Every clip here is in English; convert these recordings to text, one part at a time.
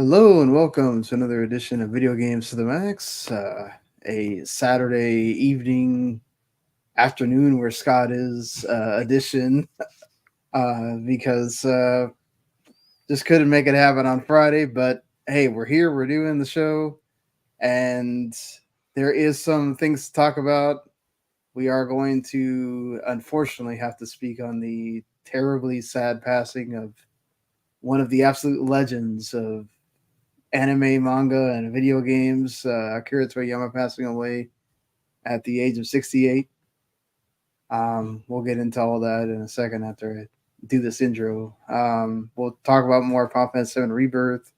Hello and welcome to another edition of Video Games to the Max. A Saturday evening, afternoon where Scott is edition because just couldn't make it happen on Friday. But hey, we're here, we're doing the show, and there is some things to talk about. We are going to unfortunately have to speak on the terribly sad passing of one of the absolute legends of anime, manga, and video games. Akira Toriyama passing away at the age of 68. We'll get into all that in a second after I do this intro. We'll talk about more Final Fantasy VII Rebirth.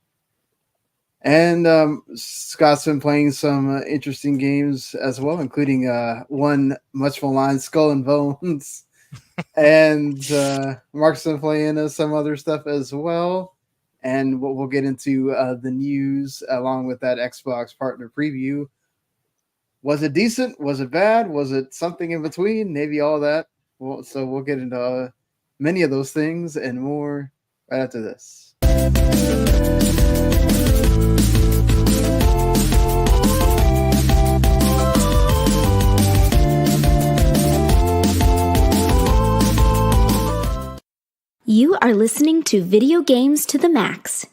And Scott's been playing some interesting games as well, including one much maligned Skull and Bones. And Marc's been playing some other stuff as well. And we'll get into the news along with that Xbox partner preview. Was it decent? Was it bad? Was it something in between? Maybe all that. So we'll get into many of those things and more right after this. You are listening to Video Games to the Max.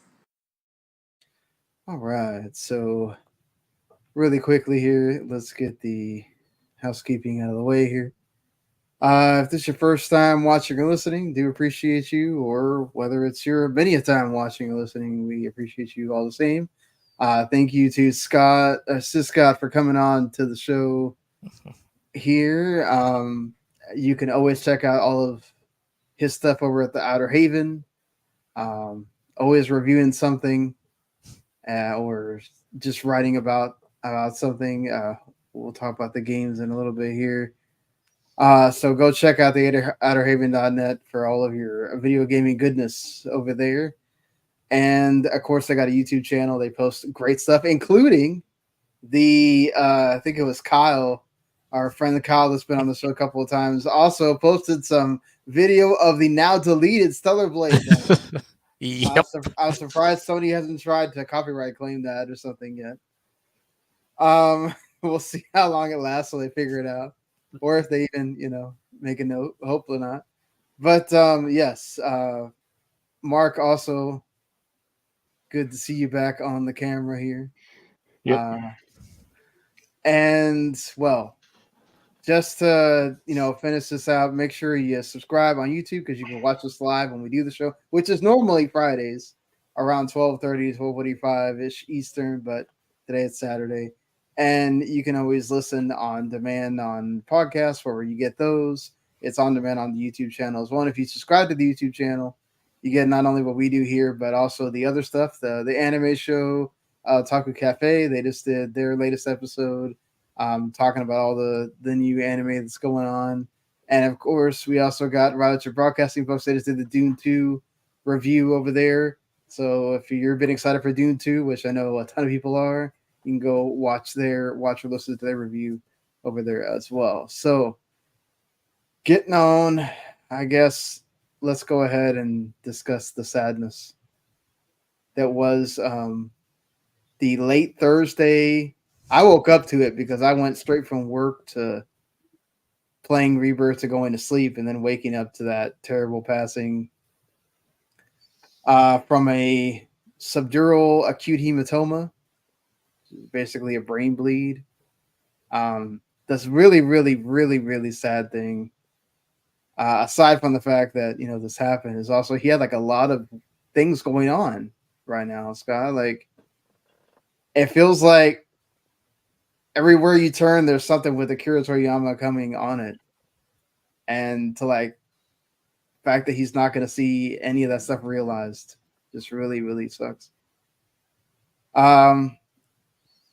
All right, so really quickly here, let's get the housekeeping out of the way here. If this is your first time watching or listening, do appreciate you, or whether it's your many a time watching or listening, we appreciate you all the same. Thank you to SithScott for coming on to the show here. You can always check out all of his stuff over at the Outerhaven. Always reviewing something or just writing about something. We'll talk about the games in a little bit here. So go check out the outerhaven.net for all of your video gaming goodness over there. And of course, they got a YouTube channel. They post great stuff, including the I think it was Kyle, our friend Kyle that's been on the show a couple of times, also posted some video of the now deleted Stellar Blade. Yep. I was surprised Sony hasn't tried to copyright claim that or something yet. We'll see how long it lasts till they figure it out, or if they even make a note. Hopefully not. But yes, Marc, also good to see you back on the camera here. Yep. And well, just to finish this out, make sure you subscribe on YouTube because you can watch us live when we do the show, which is normally Fridays around 12:30, 12:45-ish Eastern, but today it's Saturday. And you can always listen on demand on podcasts wherever you get those. It's on demand on the YouTube channel as well. And if you subscribe to the YouTube channel, you get not only what we do here, but also the other stuff, the anime show, Taku Cafe. They just did their latest episode. Talking about all the new anime that's going on. And of course, we also got Roger Broadcasting folks. They just did the Dune 2 review over there. So if you're a bit excited for Dune 2, which I know a ton of people are, you can go watch or listen to their review over there as well. So getting on, I guess, let's go ahead and discuss the sadness that was the late Thursday. I woke up to it because I went straight from work to playing Rebirth to going to sleep and then waking up to that terrible passing from a subdural acute hematoma, basically a brain bleed. That's really, really, really, really sad thing. Aside from the fact that, this happened, is also he had like a lot of things going on right now, Scott. Like, it feels like everywhere you turn, there's something with Akira Toriyama coming on it. And to the fact that he's not going to see any of that stuff realized just really, really sucks.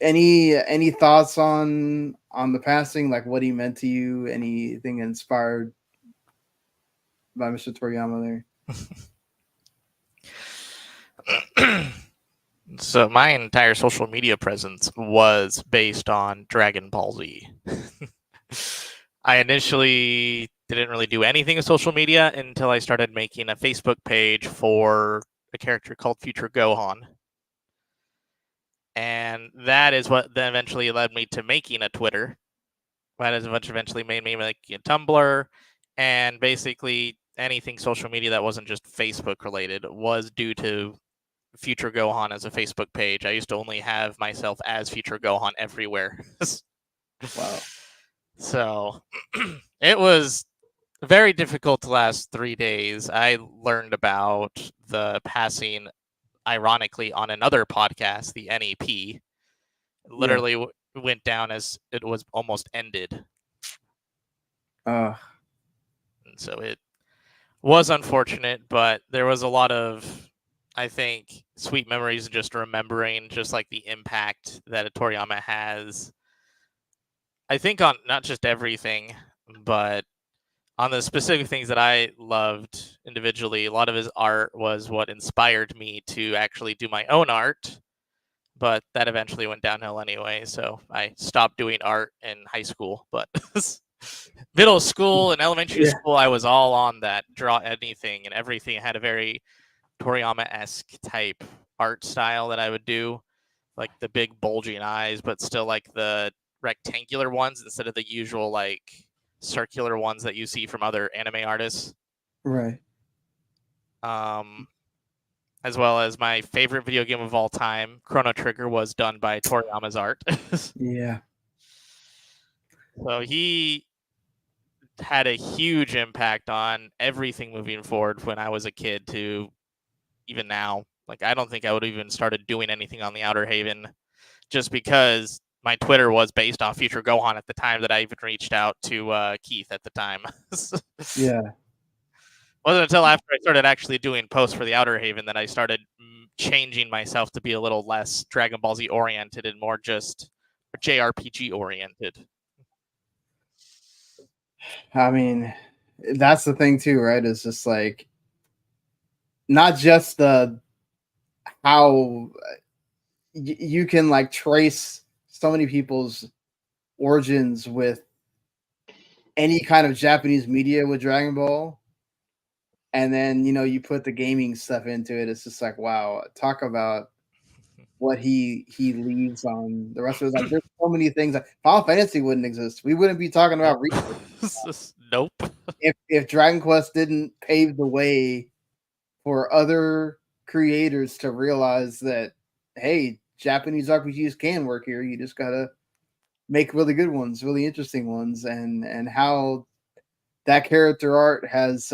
Any thoughts on the passing, like what he meant to you? Anything inspired by Mr. Toriyama there? So my entire social media presence was based on Dragon Ball Z. I initially didn't really do anything with social media until I started making a Facebook page for a character called Future Gohan. And that is what then eventually led me to making a Twitter. That is what eventually made me make a Tumblr, and basically anything social media that wasn't just Facebook related was due to Future Gohan as a Facebook page. I used to only have myself as Future Gohan everywhere. Wow. So it was very difficult the last 3 days. I learned about the passing, ironically, on another podcast, the NEP. Literally went down as it was almost ended. Uh, And so it was unfortunate, but there was a lot of, I think, sweet memories and just remembering just like the impact that Toriyama has. I think on not just everything, but on the specific things that I loved individually. A lot of his art was what inspired me to actually do my own art, but that eventually went downhill anyway. So I stopped doing art in high school, but middle school and elementary school, I was all on that. Draw anything and everything. It had a very Toriyama-esque type art style that I would do, like the big bulging eyes, but still like the rectangular ones instead of the usual like circular ones that you see from other anime artists. right. As well as my favorite video game of all time, Chrono Trigger, was done by Toriyama's art. Yeah. So he had a huge impact on everything moving forward when I was a kid to even now. Like, I don't think I would have even started doing anything on the Outerhaven just because my Twitter was based off Future Gohan at the time that I even reached out to Keith at the time. Yeah. Wasn't until after I started actually doing posts for the Outerhaven that I started changing myself to be a little less Dragon Ball Z oriented and more just JRPG oriented. I mean, that's the thing too, right? It's just like not just the how you can like trace so many people's origins with any kind of Japanese media with Dragon Ball, and then you put the gaming stuff into it. It's just like, wow, talk about what he leaves on the rest of his life. There's so many things. Like Final Fantasy wouldn't exist. We wouldn't be talking about Nope. If Dragon Quest didn't pave the way for other creators to realize that, hey, Japanese RPGs can work here. You just gotta make really good ones, really interesting ones, and how that character art has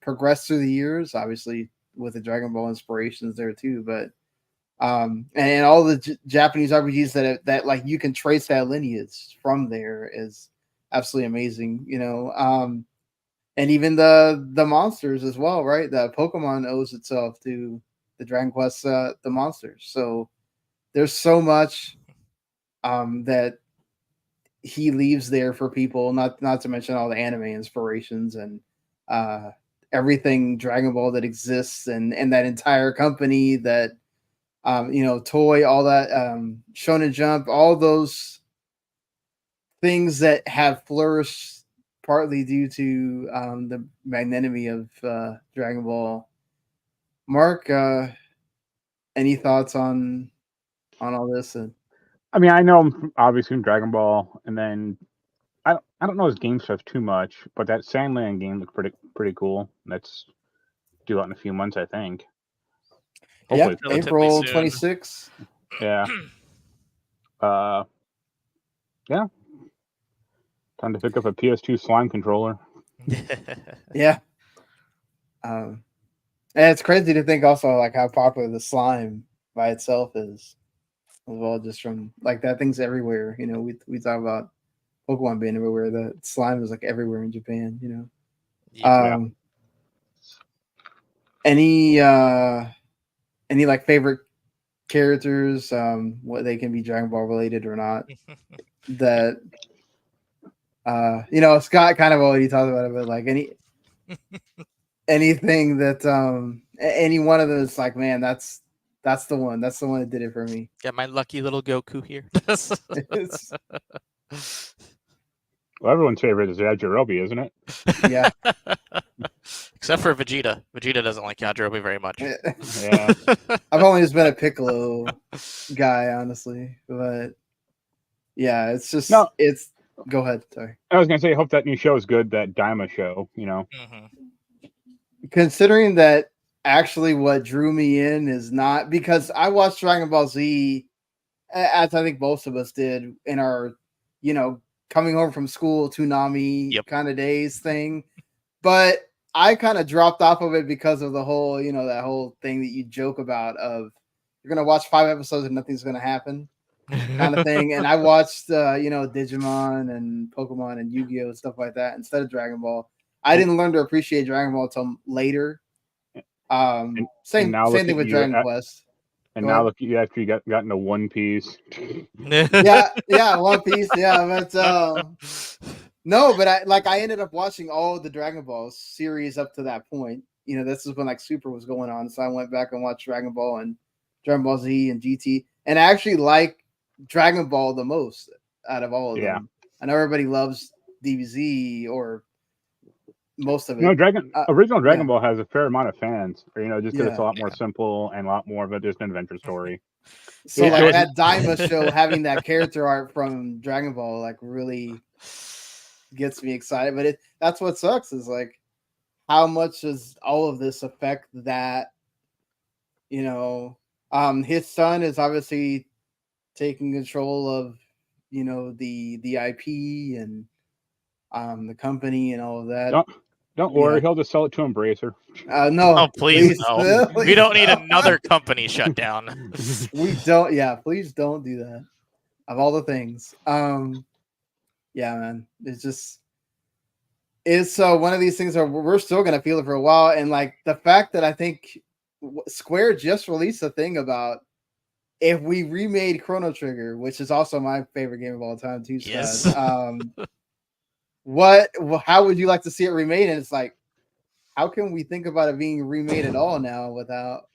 progressed through the years. Obviously, with the Dragon Ball inspirations there too, but and all the Japanese RPGs that like you can trace that lineage from there is absolutely amazing. And even the monsters as well, right? The Pokemon owes itself to the Dragon Quest, the monsters. So there's so much that he leaves there for people. Not to mention all the anime inspirations and everything Dragon Ball that exists, and that entire company that Toy, all that Shonen Jump, all those things that have flourished partly due to the magnanimity of Dragon Ball. Mark, any thoughts on all this? I mean, I know him obviously from Dragon Ball, and then I don't know his game stuff too much, but that Sandland game looked pretty cool. That's due out in a few months, I think. Hopefully, April 26th. Yeah. Yeah. Time to pick up a PS2 slime controller. Yeah. And it's crazy to think also like how popular the slime by itself is as well, just from like that thing's everywhere. We talk about Pokemon being everywhere. The slime is like everywhere in Japan, Yeah. Any like favorite characters, what they can be Dragon Ball related or not, that Scott kind of already talked about it, but like anything that any one of those, like, man, that's the one that did it for me. Got my lucky little Goku here. Well, everyone's favorite is Yajirobe, isn't it? Yeah. Except for Vegeta. Vegeta doesn't like Yajirobe very much. Yeah. I've only just been a Piccolo guy, honestly. But yeah, it's just No. it's. Go ahead. Sorry. I was gonna say, I hope that new show is good. That Daima show, Mhm. Considering that actually what drew me in is not because I watched Dragon Ball Z, as I think most of us did in our, coming home from school, Toonami Yep. kind of days thing. But I kind of dropped off of it because of the whole, that whole thing that you joke about of you're going to watch 5 episodes and nothing's going to happen kind of thing. And I watched, Digimon and Pokemon and Yu-Gi-Oh! And stuff like that instead of Dragon Ball. I didn't learn to appreciate Dragon Ball until later. Same thing with Dragon Quest. And now look, you actually gotten to One Piece. yeah, One Piece. Yeah, but no, but I ended up watching all the Dragon Ball series up to that point. This is when like Super was going on, so I went back and watched Dragon Ball and Dragon Ball Z and GT, and I actually like Dragon Ball the most out of all of them. I know everybody loves DBZ or most of it. Original Dragon Ball has a fair amount of fans. Just because it's a lot more simple and a lot more of a just an adventure story. So like that Daima show having that character art from Dragon Ball like really gets me excited. But that's what sucks is like how much does all of this affect that? His son is obviously taking control of the IP and the company and all of that. Don't worry, he'll just sell it to Embracer. No. Oh, please no. We don't need another company shut down. We don't. Yeah, please don't do that. Of all the things. Yeah, man. It's one of these things where we're still going to feel it for a while. And like the fact that I think Square just released a thing about if we remade Chrono Trigger, which is also my favorite game of all time too, Scott. Yes. How would you like to see it remade? And it's like, how can we think about it being remade at all now without,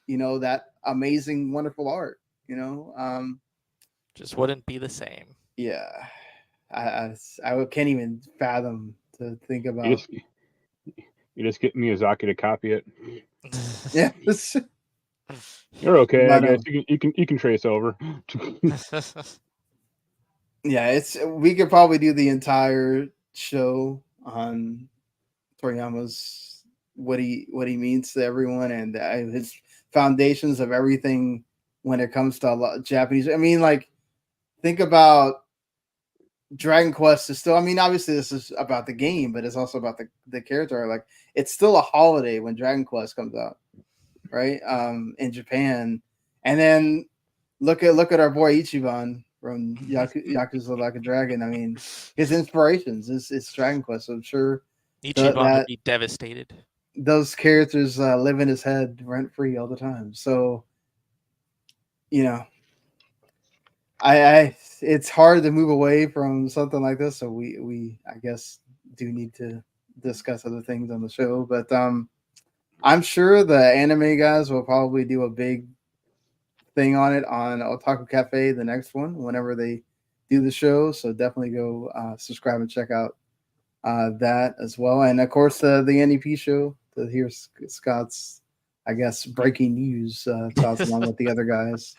that amazing, wonderful art, Just wouldn't be the same. Yeah. I can't even fathom to think about. You just get Miyazaki to copy it. Yeah. You're okay, I guess. You can trace over. Yeah, we could probably do the entire show on Toriyama's what he means to everyone and his foundations of everything when it comes to a lot of Japanese. I mean, like, think about Dragon Quest is still. I mean, obviously this is about the game, but it's also about the character. Like, it's still a holiday when Dragon Quest comes out, right? In Japan, and then look at our boy Ichiban from Yakuza Like a Dragon. I mean, his inspirations is Dragon Quest. So I'm sure Ichiban would be devastated. Those characters live in his head rent free all the time. So, it's hard to move away from something like this. So we I guess do need to discuss other things on the show. But I'm sure the anime guys will probably do a big thing on it on Otaku Cafe, the next one, whenever they do the show. So definitely go subscribe and check out that as well. And of course the NEP show to hear Scott's, I guess, breaking news thoughts along with the other guys,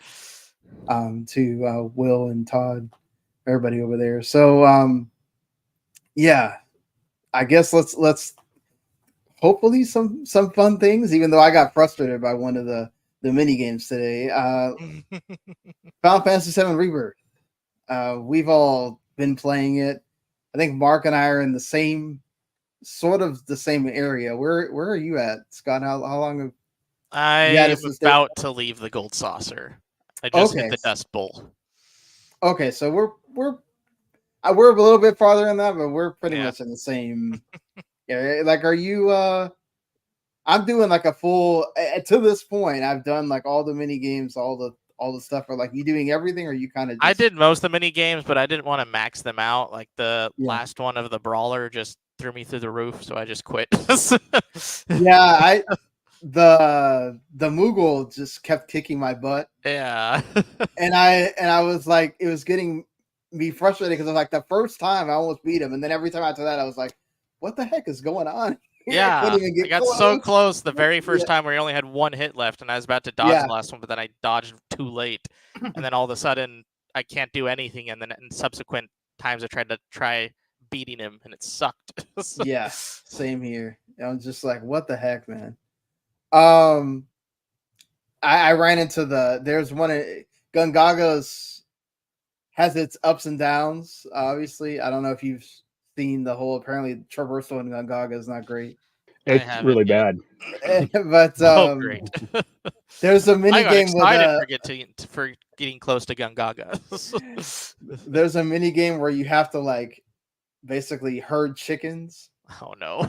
to Will and Todd, everybody over there. So yeah, I guess let's hopefully some fun things, even though I got frustrated by one of the mini games today. Final Fantasy VII Rebirth. We've all been playing it. I think Mark and I are in the same area. Where are you at, Scott? How long have I'm about to leave the Gold Saucer. I just hit the Dust Bowl. Okay, so we're a little bit farther in that, but we're pretty much in the same area. Like, are you? I'm doing like a full. To this point, I've done like all the mini games, all the stuff. Or like, you doing everything, or you kind of? I did most of the mini games, but I didn't want to max them out. Like the last one of the Brawler just threw me through the roof, so I just quit. Yeah, the Moogle just kept kicking my butt. Yeah. and I was like, it was getting me frustrated because like the first time I almost beat him, and then every time after that I was like, what the heck is going on? Yeah, Couldn't even I get got so close. close the very first Yeah. time where he only had one hit left, and I was about to dodge Yeah. the last one, but then I dodged too late, and then all of a sudden I can't do anything, and then in subsequent times I tried to beating him, and it sucked. Yeah, same here. I was just like, what the heck, man? I ran into there's one Gungaga's has its ups and downs. Obviously, I don't know if you've seen the whole. Apparently, traversal in Gungaga is not great, I It's haven't really yet. bad. but Oh, great! there's a mini I got game with excited for getting close to Gungaga. there's a mini game where you have to like basically herd chickens, Oh no!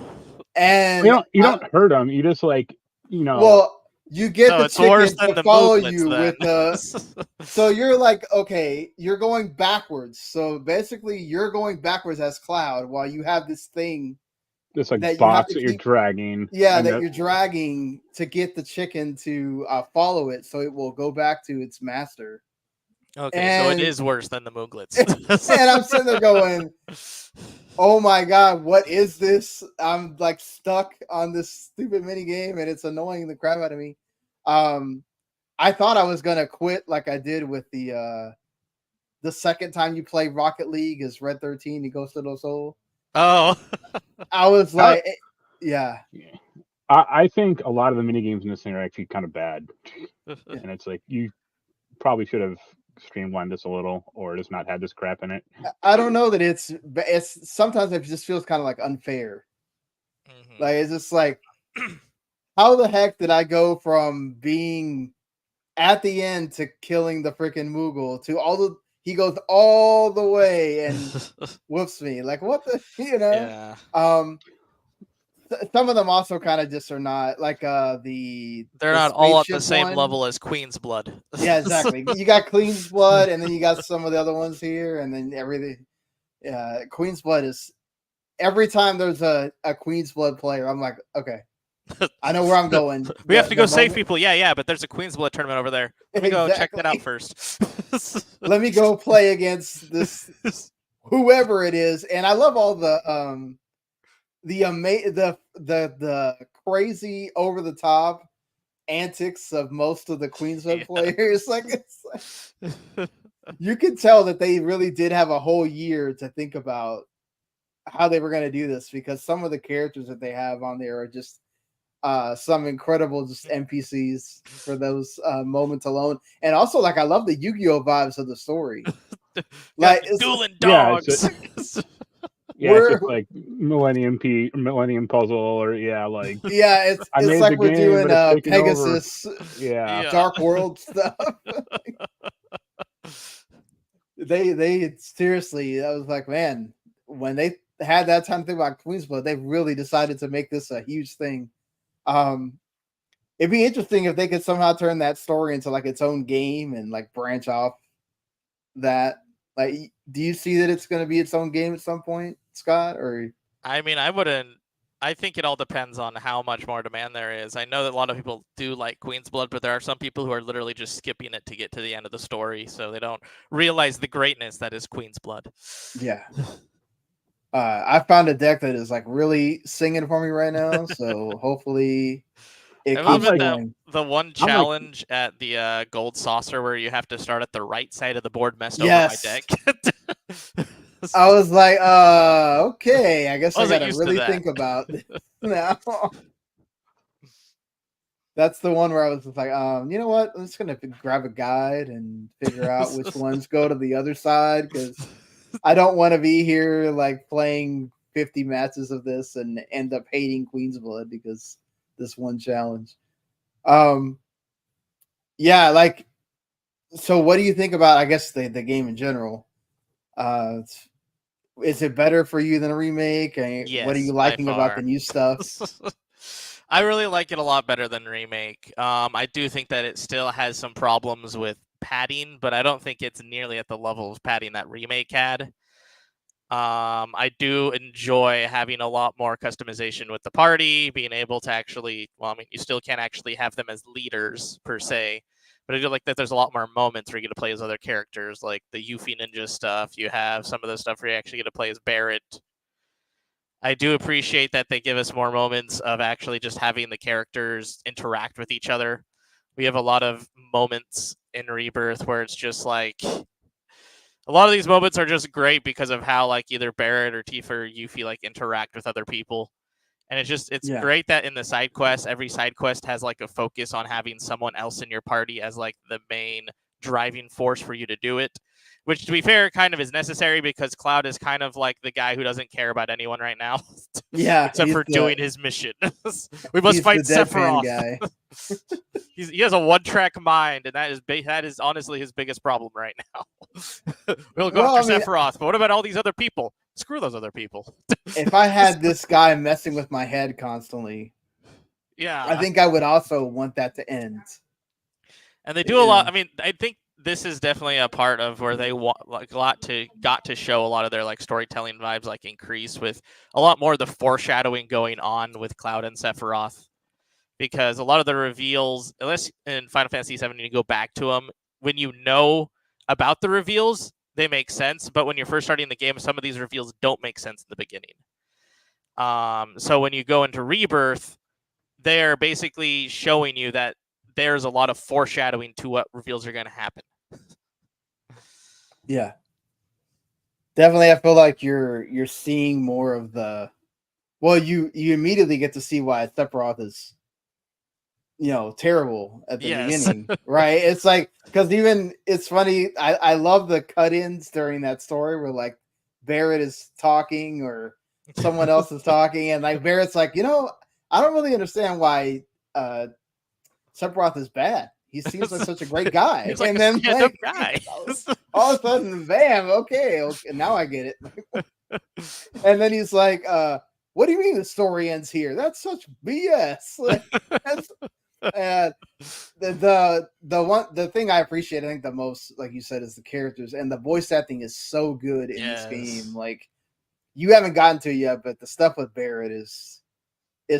and You don't hurt them. You just well, you get So the it's worse chicken than to the follow Mooglets, you then. with the. So you're like, okay, you're going backwards. So basically, you're going backwards as Cloud while you have this thing it's like that you have box to that you're keep. dragging. Yeah, and that you're dragging to get the chicken to follow it, so it will go back to its master. Okay, so it And is worse than the Mooglets. and I'm sitting there going, "Oh my god, what is this? I'm like stuck on this stupid mini game, and it's annoying the crap out of me." I thought I was gonna quit, like I did with the second time you play Rocket League is Red 13, he goes to the soul. Oh, I was like, yeah. I think a lot of the mini games in this thing are actually kind of bad, and it's like you probably should have streamlined this a little, or just not had this crap in it. I don't know that it's sometimes it just feels kind of like unfair. Mhm. Like it's just like, how the heck did I go from being at the end to killing the freaking Moogle to he goes all the way and whoops me. Like what the Yeah. Some of them also kind of just are not like the They're not all at the spaceship same one. level as Queen's Blood. Yeah, exactly. You got Queen's Blood, and then you got some of the other ones here, and then everything. Yeah, Queen's Blood is every time there's a Queen's Blood player, I'm like, okay, I know where I'm going. We have to go save people. Yeah, but there's a Queen's Blood tournament over there. Let me go check that out Exactly. first. Let me go play against this whoever it is, and I love all the crazy over the top antics of most of the Queen's Blood players. Like it's like, you can tell that they really did have a whole year to think about how they were going to do this, because some of the characters that they have on there are just some incredible just NPCs for those moments alone. And also, like, I love the Yu-Gi-Oh vibes of the story. Like dueling dogs. It's just like Millennium Puzzle, or like it's like we're doing Pegasus, Dark World stuff. They seriously, I was like, man, when they had that time to think about Queen's Blood, they really decided to make this a huge thing. It'd be interesting if they could somehow turn that story into like its own game and like branch off that. Like, do you see that it's going to be its own game at some point, Scott? Or I mean, I wouldn't. I think it all depends on how much more demand there is. I know that a lot of people do like Queen's Blood, but there are some people who are literally just skipping it to get to the end of the story, so they don't realize the greatness that is Queen's Blood. Yeah. I found a deck that is like really singing for me right now, so hopefully it keeps going. The one challenge at the Gold Saucer where you have to start at the right side of the board messed over my deck. I was like, okay, I guess I gotta really think about this now. That's the one where I was just like, you know what? I'm just gonna grab a guide and figure out which ones go to the other side, because I don't want to be here like playing 50 matches of this and end up hating Queen's Blood because this one challenge. Yeah, like, so what do you think about, I guess, the game in general? Is it better for you than a remake? Yes, what are you liking about the new stuff? I really like it a lot better than remake. I do think that it still has some problems with padding, but I don't think it's nearly at the level of padding that remake had. I do enjoy having a lot more customization with the party, being able to actually, well, I mean, you still can't actually have them as leaders per se, but I do like that there's a lot more moments where you get to play as other characters, like the Yuffie Ninja stuff. You have some of the stuff where you actually get to play as Barrett. I do appreciate that they give us more moments of actually just having the characters interact with each other. We have a lot of moments in Rebirth where it's just like a lot of these moments are just great because of how like either Barrett or Tifa or Yuffie like interact with other people. And it's Yeah. great that in the side quest, every side quest has like a focus on having someone else in your party as like the main driving force for you to do it. Which, to be fair, kind of is necessary because Cloud is kind of like the guy who doesn't care about anyone right now, Yeah, except for doing his mission. We must he's fight the deadpan Sephiroth. guy. He has a one-track mind, and that is honestly his biggest problem right now. We'll go Well, after I mean, Sephiroth, but what about all these other people? Screw those other people. if I had this guy messing with my head constantly, Yeah, I think I would also want that to end. and they do a lot. Yeah. I mean, I think this is definitely a part of where they got to show a lot of their like storytelling vibes like increase with a lot more of the foreshadowing going on with Cloud and Sephiroth, because a lot of the reveals, unless in Final Fantasy VII you go back to them, when you know about the reveals, they make sense. But when you're first starting the game, some of these reveals don't make sense in the beginning. So when you go into Rebirth, they're basically showing you that there's a lot of foreshadowing to what reveals are going to happen. Yeah. Definitely, I feel like you're seeing more of the. Well, you immediately get to see why Sephiroth is, terrible at the beginning, right? It's like, because even it's funny. I love the cut-ins during that story where like Barrett is talking or someone else is talking, and like Barrett's like, I don't really understand why Sephiroth is bad. He seems like such a great guy. He's like and a then stand-up guy. all of a sudden, bam, okay, now I get it. And then he's like, what do you mean the story ends here? That's such BS. Like, that's, the thing I appreciate, I think, the most, like you said, is the characters, and the voice acting is so good in this game. Like, you haven't gotten to it yet, but the stuff with Barrett is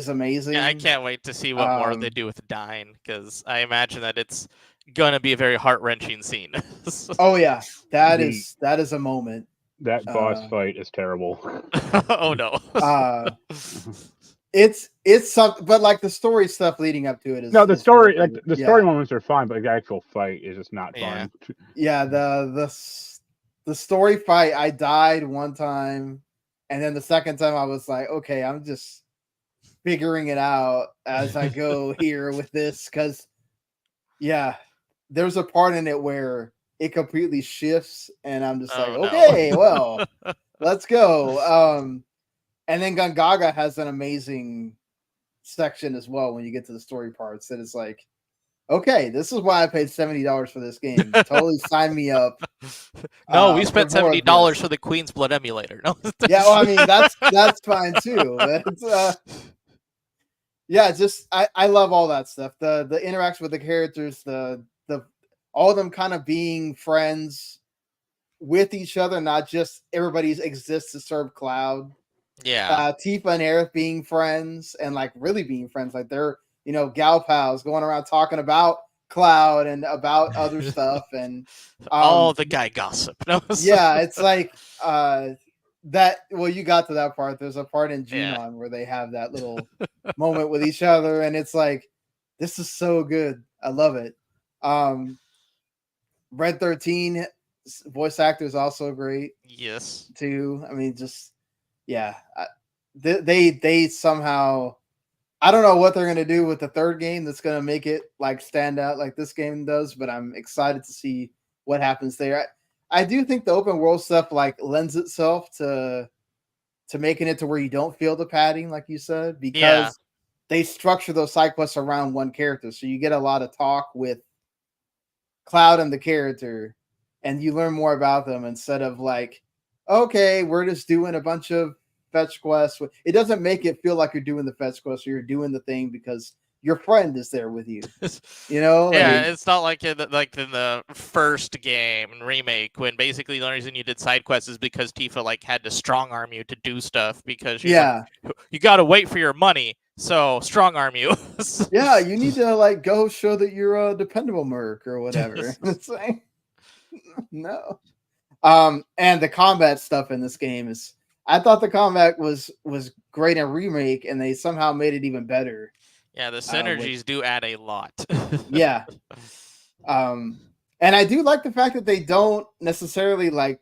amazing. Yeah, I can't wait to see what more they do with Dyne, because I imagine that it's gonna be a very heart-wrenching scene. Oh yeah, that is a moment. That boss fight is terrible. Oh no. It's something, but like the story stuff leading up to it is no, the story really, like the story moments are fine, but the actual fight is just not fun. Yeah, the story fight, I died one time, and then the second time I was like, okay, I'm just figuring it out as I go here with this, because there's a part in it where it completely shifts, and I'm just okay, well, let's go. And then Gungaga has an amazing section as well when you get to the story parts, that it's like, okay, this is why I paid $70 for this game. Totally sign me up. No, we spent $70 for the Queen's Blood emulator. No. Yeah, well, I mean, that's fine too. Just I love all that stuff. The interaction with the characters, the all of them kind of being friends with each other, not just everybody exists to serve Cloud. Yeah. Tifa and Aerith being friends, and like really being friends, like they're gal pals going around talking about Cloud and about other stuff, and all the guy gossip. No, yeah, it's like that. Well, you got to that part. There's a part in Junon where they have that little moment with each other, and it's like, this is so good. I love it. Red 13 voice actor is also great. Yes. Too. I mean, just they somehow, I don't know what they're gonna do with the third game that's gonna make it like stand out like this game does, but I'm excited to see what happens there. I do think the open world stuff like lends itself to making it to where you don't feel the padding, like you said, because they structure those side quests around one character, so you get a lot of talk with Cloud and the character, and you learn more about them instead of like, okay, we're just doing a bunch of fetch quests. It doesn't make it feel like you're doing the fetch quest, or you're doing the thing because your friend is there with you. It's not like in the first game and remake, when basically the only reason you did side quests is because Tifa like had to strong arm you to do stuff, because you got to wait for your money, so strong arm you. Yeah, you need to like go show that you're a dependable merc or whatever. It's like, no. And the combat stuff in this game is, I thought the combat was great in remake, and they somehow made it even better. Yeah, the synergies do add a lot. Yeah. And I do like the fact that they don't necessarily like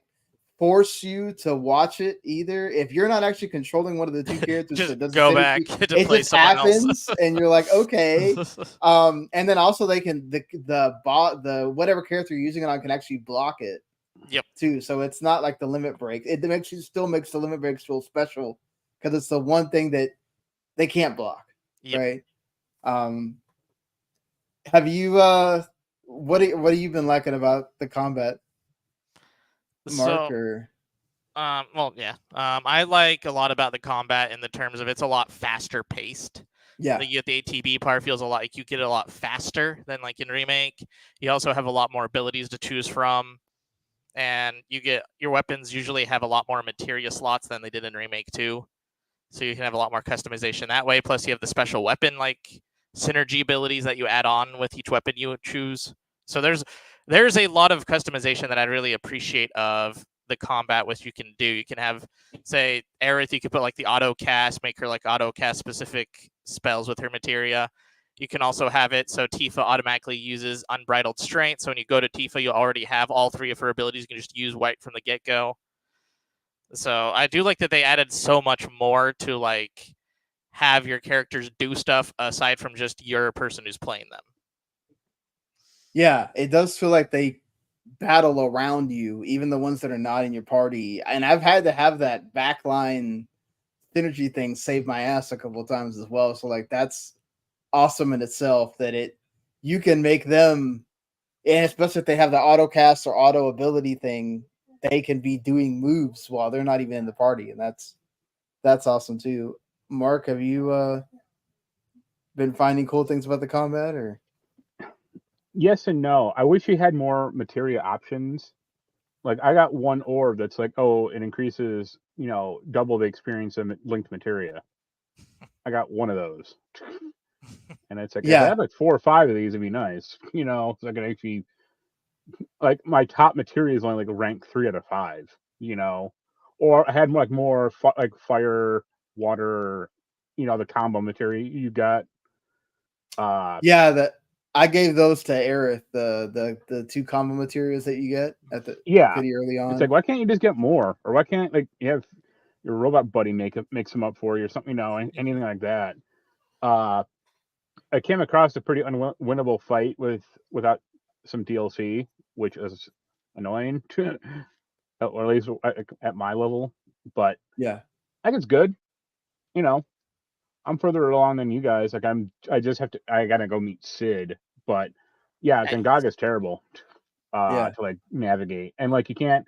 force you to watch it either. If you're not actually controlling one of the two characters, just that doesn't go say back anything, to it play just someone happens, else. and you're like, okay. And then also they can the whatever character you're using it on can actually block it. Yep. Too. So it's not like the limit break. It still makes the limit breaks feel special because it's the one thing that they can't block. Yep. Right. Have you what have you been liking about the combat, Mark? Well, yeah. I like a lot about the combat in the terms of it's a lot faster paced. Yeah. Like you get the ATB part feels a lot like you get it a lot faster than like in remake. You also have a lot more abilities to choose from, and you get your weapons usually have a lot more materia slots than they did in remake too. So you can have a lot more customization that way. Plus you have the special weapon like synergy abilities that you add on with each weapon you choose. So there's a lot of customization that I really appreciate of the combat, which you can do. You can have, say, Aerith, you could put like the auto cast, make her like auto cast specific spells with her materia. You can also have it so Tifa automatically uses Unbridled Strength. So when you go to Tifa, you already have all three of her abilities. You can just use white from the get-go. So I do like that they added so much more to like have your characters do stuff aside from just your person who's playing them. Yeah, it does feel like they battle around you, even the ones that are not in your party. And I've had to have that backline synergy thing save my ass a couple of times as well. So like that's awesome in itself that you can make them, and especially if they have the auto cast or auto ability thing, they can be doing moves while they're not even in the party, and that's awesome too. Mark, have you been finding cool things about the combat, or? Yes and no. I wish you had more materia options. Like I got one orb that's like, oh, it increases, double the experience of linked materia. I got one of those. And it's like, if I had like 4 or 5 of these, it'd be nice. So I could actually, like, my top materia is only like rank 3 out of 5, or I had like more like fire, water, the combo materia you got. That I gave those to Aerith, the 2 combo materials that you get at the pretty early on. It's like, why can't you just get more? Or why can't like you have your robot buddy makes them up for you or something, anything like that. I came across a pretty unwinnable fight without some DLC, which is annoying, or at least at my level. But yeah, I think it's good. I'm further along than you guys. Like I gotta go meet Sid. But yeah, Gangaga's terrible to like navigate, and like you can't.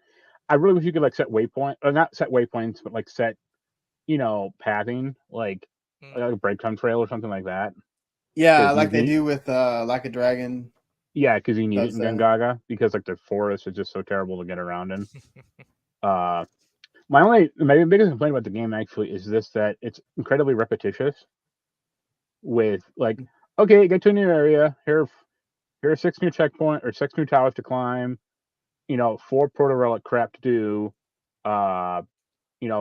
I really wish you could like set waypoint, or not set waypoints, but like set, pathing, like a breakdown trail or something like that. Yeah, like they do with Like a Dragon. Yeah, because you need it in Gongaga because like the forest is just so terrible to get around in. My biggest complaint about the game actually is that it's incredibly repetitious. With like, okay, get to a new area. Here are 6 new checkpoint or 6 new towers to climb. 4 proto relic crap to do.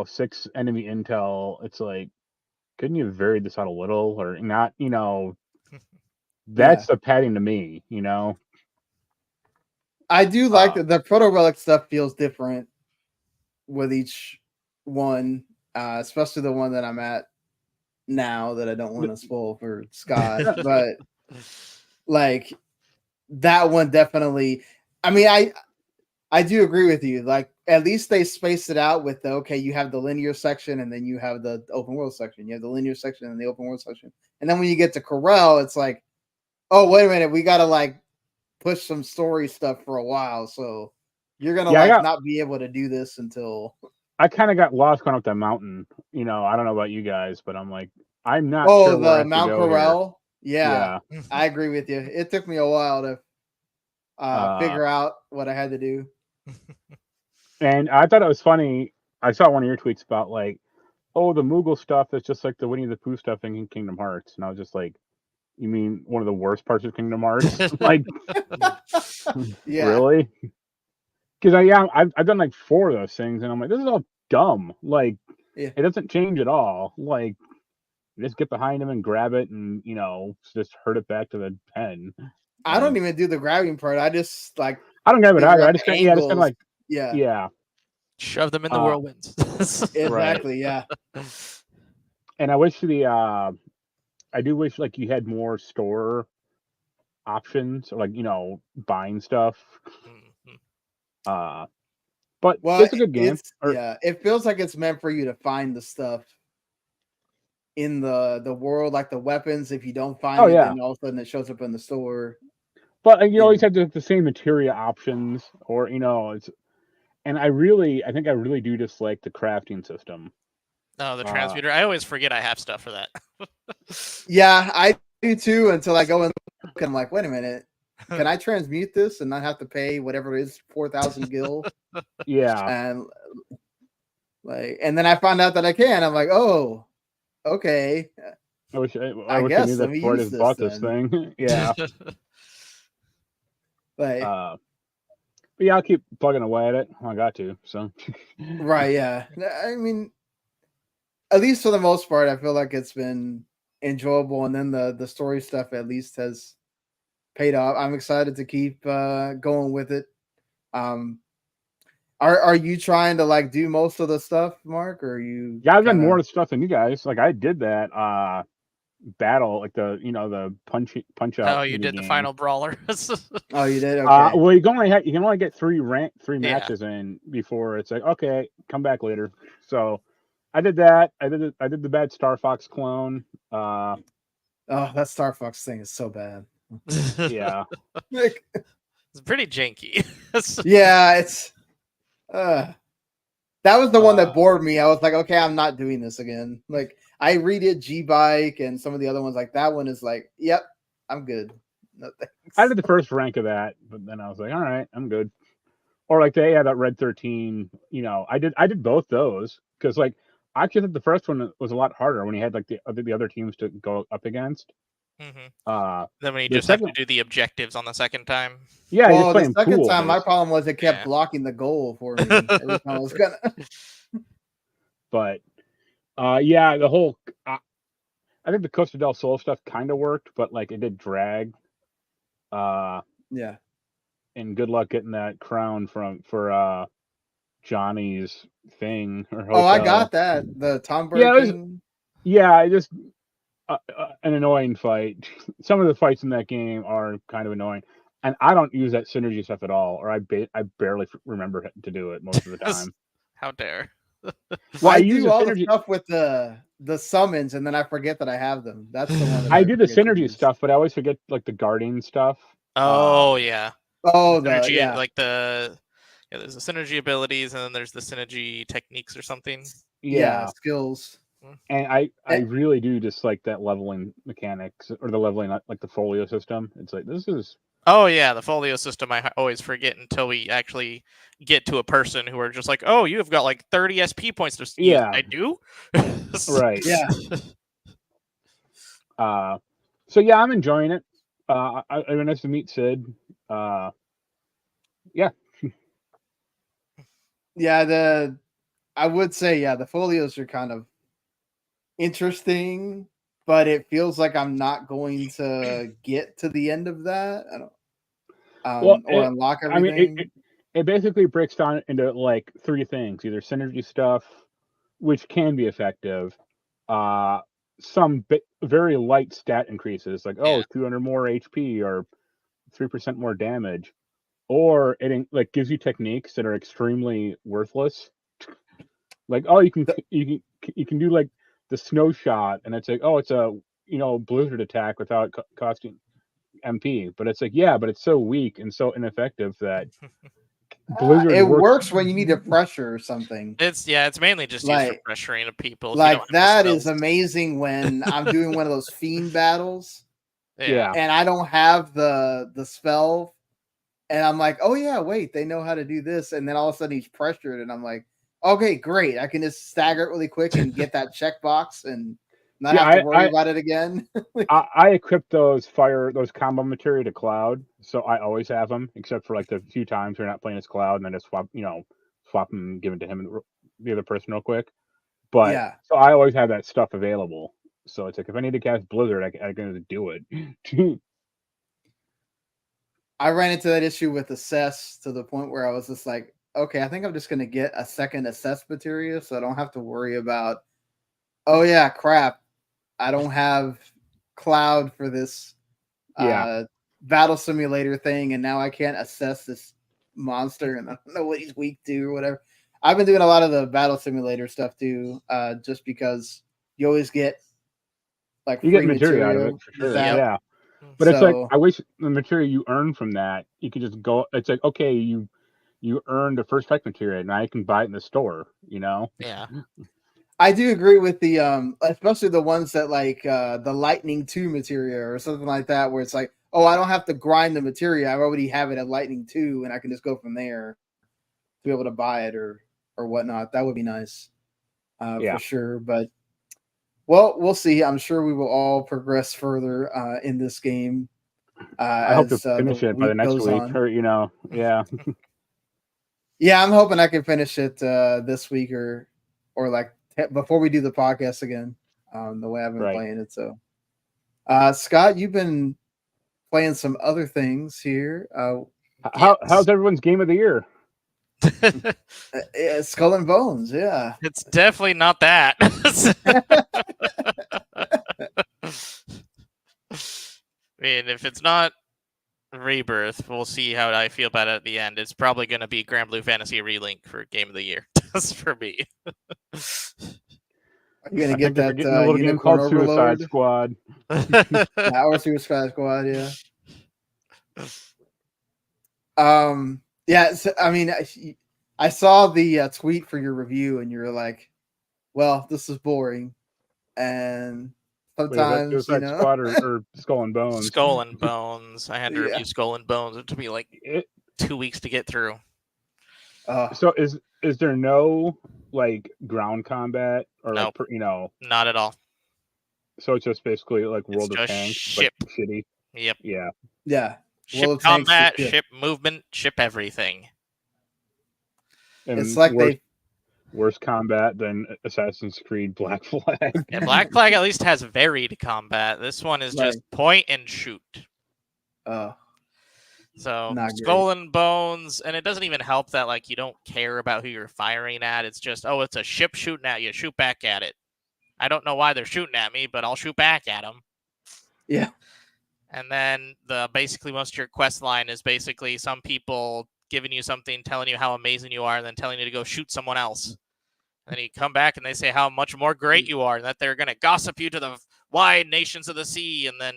6 enemy intel. It's like, couldn't you have varied this out a little or not? That's the padding to me. I do like that the proto relic stuff feels different with each one, especially the one that I'm at now that I don't want to spoil for Scott, but like that one definitely. I mean, I do agree with you. Like at least they spaced it out with you have the linear section and then you have the open world section. You have the linear section and the open world section, and then when you get to Corel, it's like, oh wait a minute, we gotta like push some story stuff for a while, so you're gonna not be able to do this until. I kind of got lost going up that mountain. I don't know about you guys, but I'm like, I'm not. Oh, the Mount Corel. Yeah, I agree with you. It took me a while to figure out what I had to do. And I thought it was funny. I saw one of your tweets about like, oh, the Moogle stuff is just like the Winnie the Pooh stuff in Kingdom Hearts, and I was just like, you mean one of the worst parts of Kingdom Hearts? Like, really? Because I've done like 4 of those things, and I'm like, this is all dumb. Like, Yeah. it doesn't change at all. Like, you just get behind him and grab it, and just hurt it back to the pen. I don't even do the grabbing part. I just like I don't grab it figure either. out I just the kind of angles. like Yeah, yeah. Shove them in the whirlwinds. exactly. Yeah. And I wish I do wish like you had more store options, or like buying stuff. Mhm. But Well, it's a good game. it feels like it's meant for you to find the stuff in the world, like the weapons. If you don't find it, then all of a sudden it shows up in the store. But you always have the same materia options, or it's. And I think I really do dislike the crafting system. Oh, the transmuter. I always forget I have stuff for that. Yeah, I do too, until I go and look and I'm like, wait a minute. Can I transmute this and not have to pay whatever it is, 4,000 gil? Yeah. And and then I found out that I can. I'm like, oh, okay. I wish I I guess knew let that me before I use just bought this then. thing. Yeah. Like, but yeah, I'll keep plugging away at it. I got to. So. right, yeah. I mean, at least for the most part, I feel like it's been enjoyable, and then the story stuff at least has paid off. I'm excited to keep going with it. Are you trying to like do most of the stuff, Mark, or are you? Yeah, I've done more stuff than you guys. Like I did that battle, like the punch out. Oh, you did the final brawler. Oh, you did. Okay. Well, you can only get three matches in before it's like, okay, come back later. So I did that. I did the bad Star Fox clone. Oh, that Star Fox thing is so bad. Yeah. It's pretty janky. Yeah, it's that was the one that bored me. I was like, okay, I'm not doing this again. Like I redid G-Bike and some of the other ones, like that one is like, yep, I'm good. No thanks. I did the first rank of that, but then I was like, all right, I'm good. Or like that Red 13, I did both those, because like I actually think the first one was a lot harder when you had like the other teams to go up against. Mm-hmm. Then when you just have to do the objectives on the second time. Yeah, well, the second time my problem was it kept blocking the goal for me every time I was gonna. But yeah, the whole I think the Costa del Sol stuff kind of worked, but like it did drag. Yeah. And good luck getting that crown for Johnny's thing. Or hotel. Oh, I got that. The Tom Brady. I just an annoying fight. Some of the fights in that game are kind of annoying, and I don't use that synergy stuff at all, or I barely remember to do it most of the time. How dare! Well, I do all the stuff with the summons, and then I forget that I have them. That's the one. That I do the synergy stuff, but I always forget like the guarding stuff. Oh yeah. Oh, synergy, like there's the synergy abilities, and then there's the synergy techniques or something. Yeah, skills. And I really do dislike that leveling mechanics, or the leveling, like the folio system. It's like, this is... Oh yeah, the folio system I always forget until we actually get to a person who are just like, oh, you have got like 30 SP points to use. Yeah. I do? Right. Yeah. So yeah, I'm enjoying it. I nice to meet Sid. Yeah. Yeah, I would say, the folios are kind of interesting, but it feels like I'm not going to get to the end of that. I don't or unlock everything. I mean, it basically breaks down into like three things: either synergy stuff, which can be effective, some very light stat increases, like 200 more HP or 3% more damage, or it like gives you techniques that are extremely worthless. Like, you can do like the snow shot, and it's like, it's a blizzard attack without costing MP, but it's like, but it's so weak and so ineffective that blizzard it works when you need a pressure or something. It's mainly just used for pressuring of people. Like that is amazing when I'm doing one of those fiend battles. Yeah. And I don't have the spell, and I'm like, oh yeah, wait, they know how to do this, and then all of a sudden he's pressured, and I'm like, okay, great, I can just stagger it really quick and get that checkbox and not have to worry about it again. I equipped those combo materia to Cloud, so I always have them, except for like the few times we're not playing as Cloud, and then just swap them and give it to him the other person real quick. But Yeah. so I always have that stuff available. So it's like if I need to cast Blizzard, I can do it. I ran into that issue with Assess to the point where I was just like, okay, I think I'm just going to get a second Assess materia so I don't have to worry about, oh, yeah, crap. I don't have Cloud for this battle simulator thing, and now I can't assess this monster, and I don't know what he's weak to or whatever. I've been doing a lot of the battle simulator stuff too, just because you always get like you free get material out of it for sure. Yeah. But it's like I wish the material you earn from that you could just go. It's like okay, you earned a first strike material, now you can buy it in the store. Yeah. I do agree with the especially the ones that like the Lightning 2 material or something like that, where it's like, oh, I don't have to grind the material. I already have it at Lightning 2, and I can just go from there to be able to buy it or whatnot. That would be nice, for sure. But well, we'll see. I'm sure we will all progress further in this game. I hope to finish it by the next week, or yeah. Yeah, I'm hoping I can finish it this week or like before we do the podcast again. The way I've been playing it. So, Scott, you've been playing some other things here. How's everyone's game of the year? Skull and Bones, yeah. It's definitely not that. I mean, if it's not Rebirth, we'll see how I feel about it at the end. It's probably going to be Grand Blue Fantasy Relink for Game of the Year. That's for me. Are you going to get that a little game called Overlord? Suicide Squad? Or Suicide Squad, yeah. Yeah, so, I mean, I saw the tweet for your review, and you were like, "Well, this is boring," and sometimes Suicide Squad or Skull and Bones. Skull and Bones. I had to review Skull and Bones. It took me like 2 weeks to get through. So is there no like ground combat or nope. Not at all. So it's just basically like World of Tanks, ship. But shitty. Yep. Yeah. Ship combat, ship movement, ship everything. And it's like worse combat than Assassin's Creed Black Flag. Yeah, Black Flag at least has varied combat. This one is just point and shoot. So Skull and Bones, and it doesn't even help that like you don't care about who you're firing at. It's just, it's a ship shooting at you. Shoot back at it. I don't know why they're shooting at me, but I'll shoot back at them. Yeah. And then basically most of your quest line is basically some people giving you something, telling you how amazing you are, and then telling you to go shoot someone else. And then you come back and they say how much more great you are, and that they're going to gossip you to the wide nations of the sea. And then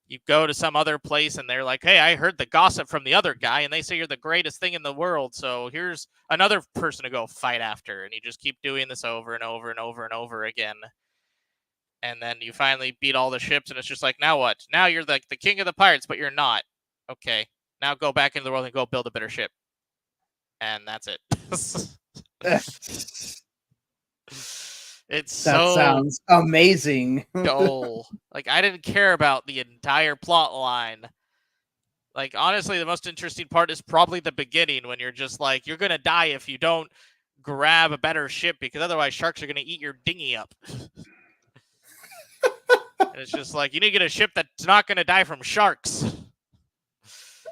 you go to some other place and they're like, hey, I heard the gossip from the other guy, and they say you're the greatest thing in the world. So here's another person to go fight after. And you just keep doing this over and over and over and over again. And then you finally beat all the ships, and it's just like, now what? Now you're like the king of the pirates, but you're not. Okay, now go back into the world and go build a better ship. And that's it. That sounds amazing. Dull. Like, I didn't care about the entire plot line. Like, honestly, the most interesting part is probably the beginning, when you're just like, you're going to die if you don't grab a better ship, because otherwise sharks are going to eat your dinghy up. And it's just like, you need to get a ship that's not going to die from sharks.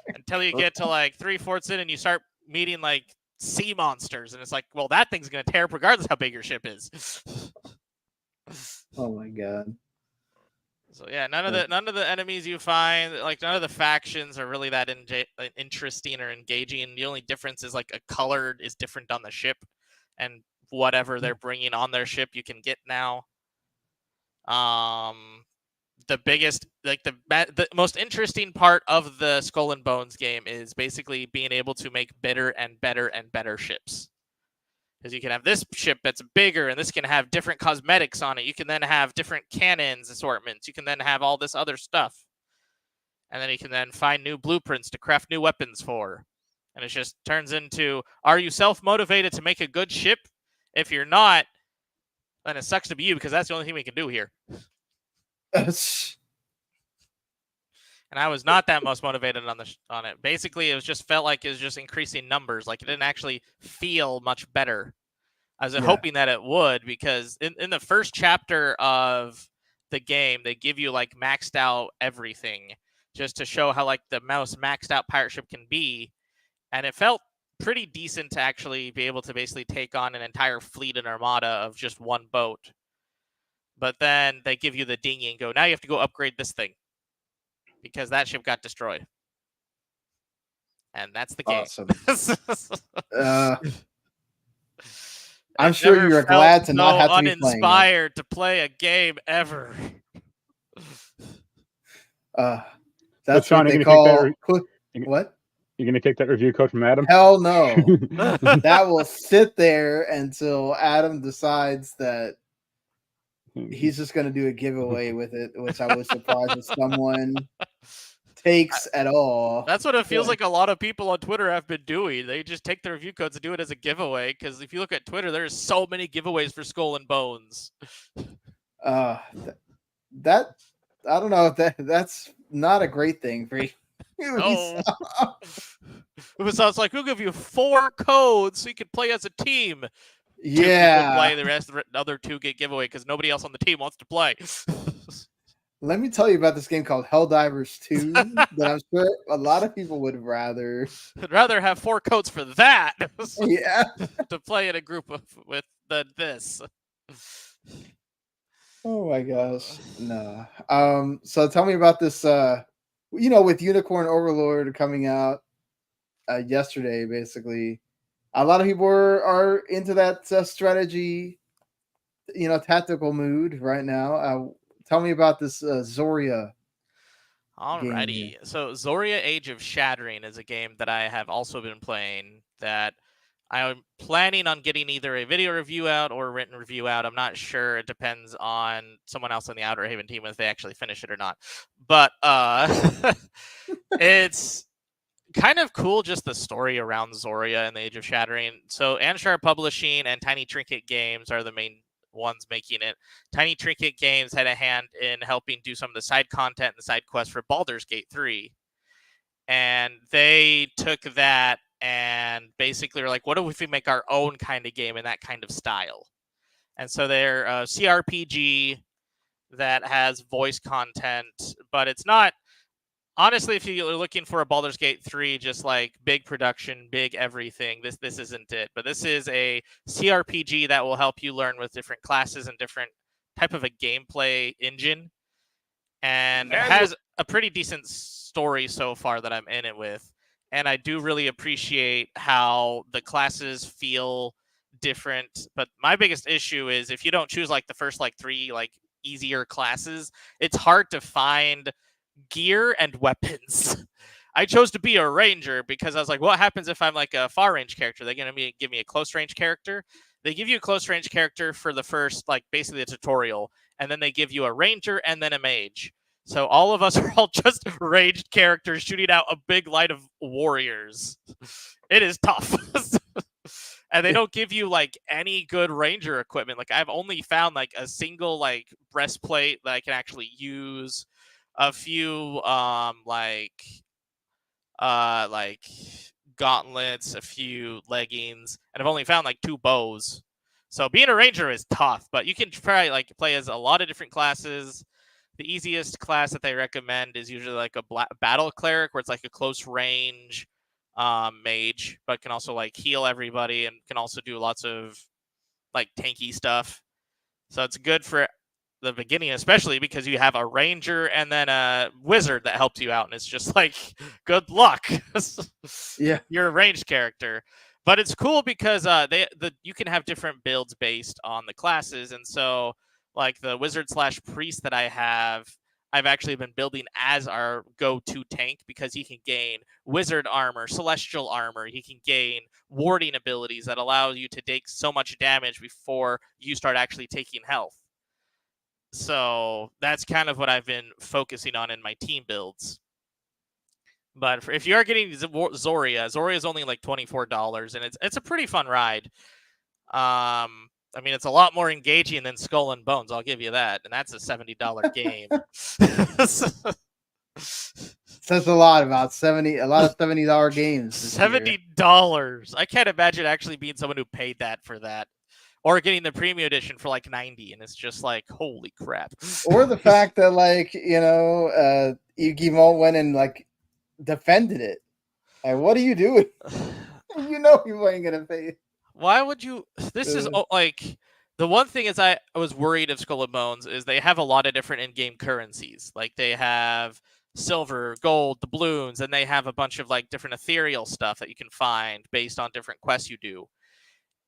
Until you get to like 3/4 in and you start meeting like sea monsters. And it's like, well, that thing's going to tear up regardless how big your ship is. Oh my God. So yeah, none of the enemies you find, like none of the factions are really that interesting or engaging. The only difference is like a color is different on the ship, and whatever they're bringing on their ship you can get now. The biggest, like the most interesting part of the Skull and Bones game is basically being able to make better and better and better ships. Because you can have this ship that's bigger, and this can have different cosmetics on it. You can then have different cannons assortments. You can then have all this other stuff. And then you can then find new blueprints to craft new weapons for. And it just turns into, are you self-motivated to make a good ship? If you're not, then it sucks to be you, because that's the only thing we can do here. And I was not that most motivated on it. Basically, it was just felt like it was just increasing numbers. Like, it didn't actually feel much better. I was Yeah. hoping that it would, because in the first chapter of the game, they give you like maxed out everything just to show how like the most maxed out pirate ship can be. And it felt pretty decent to actually be able to basically take on an entire fleet and armada of just one boat. But then they give you the dinghy and go, now you have to go upgrade this thing because that ship got destroyed. And that's the game. Awesome. I'm sure never you're felt glad to so not have to be playing it. uninspired to play a game ever. That's Sean, what are they you gonna take call that what? You're gonna take that review code from Adam? Hell no. That will sit there until Adam decides that he's just going to do a giveaway with it, which I was surprised if someone takes at all. That's what it feels Yeah. like a lot of people on Twitter have been doing. They just take the review codes and do it as a giveaway, because if you look at Twitter, there's so many giveaways for Skull and Bones. That I don't know if that's not a great thing for you. Oh. So it's like, we'll give you 4 codes so you can play as a team. 2 people play, the rest of the other 2 get giveaway because nobody else on the team wants to play. Let me tell you about this game called Helldivers 2 that I'm sure a lot of people would rather. I'd rather have 4 codes for that Yeah. to play in a group with this. Oh my gosh. No. So tell me about this with Unicorn Overlord coming out yesterday, basically. A lot of people are into that strategy, tactical mood right now. Tell me about this Zoria. Alrighty. So Zoria Age of Shattering is a game that I have also been playing that I'm planning on getting either a video review out or a written review out. I'm not sure. It depends on someone else on the Outerhaven team if they actually finish it or not. But it's kind of cool, just the story around Zoria and the Age of Shattering. So Anshar Publishing and Tiny Trinket Games are the main ones making it. Tiny Trinket Games had a hand in helping do some of the side content and side quests for Baldur's Gate 3. And they took that and basically were like, what if we make our own kind of game in that kind of style? And so they're a CRPG that has voice content, but it's not, honestly, if you're looking for a Baldur's Gate 3, just like big production, big everything, this isn't it. But this is a CRPG that will help you learn with different classes and different type of a gameplay engine. And it has a pretty decent story so far that I'm in it with. And I do really appreciate how the classes feel different. But my biggest issue is if you don't choose like the first like 3 like easier classes, it's hard to find gear and weapons. I chose to be a ranger because I was like, what happens if I'm like a far range character? They're going to give me a close range character. They give you a close range character for the first, like basically the tutorial, and then they give you a ranger and then a mage. So all of us are all just ranged characters shooting out a big line of warriors. It is tough. And they don't give you like any good ranger equipment. Like I've only found like a single like breastplate that I can actually use, a few like gauntlets, a few leggings, and I've only found like 2 bows. So being a ranger is tough, but you can try like play as a lot of different classes. The easiest class that they recommend is usually like a battle cleric, where it's like a close range mage, but can also like heal everybody and can also do lots of like tanky stuff. So it's good for the beginning, especially because you have a ranger and then a wizard that helps you out, and it's just like good luck. Yeah, you're a ranged character. But it's cool because you can have different builds based on the classes, and so like the wizard / priest that I have, I've actually been building as our go-to tank because he can gain wizard armor, celestial armor. He can gain warding abilities that allow you to take so much damage before you start actually taking health. So that's kind of what I've been focusing on in my team builds. But if you are getting Zoria is only like $24, and it's a pretty fun ride. I mean, it's a lot more engaging than Skull and Bones, I'll give you that. And that's a $70 game. Says a lot about a lot of $70 games. $70. I can't imagine actually being someone who paid that for that. or getting the premium edition for like 90, and it's just like, holy crap. Or the fact that, like, Yukimo went and like defended it. Like, what are you doing? You know you ain't gonna pay. Why would you? This is like, the one thing is I was worried of Skull and Bones is they have a lot of different in-game currencies. Like they have silver, gold, the balloons, and they have a bunch of like different ethereal stuff that you can find based on different quests you do.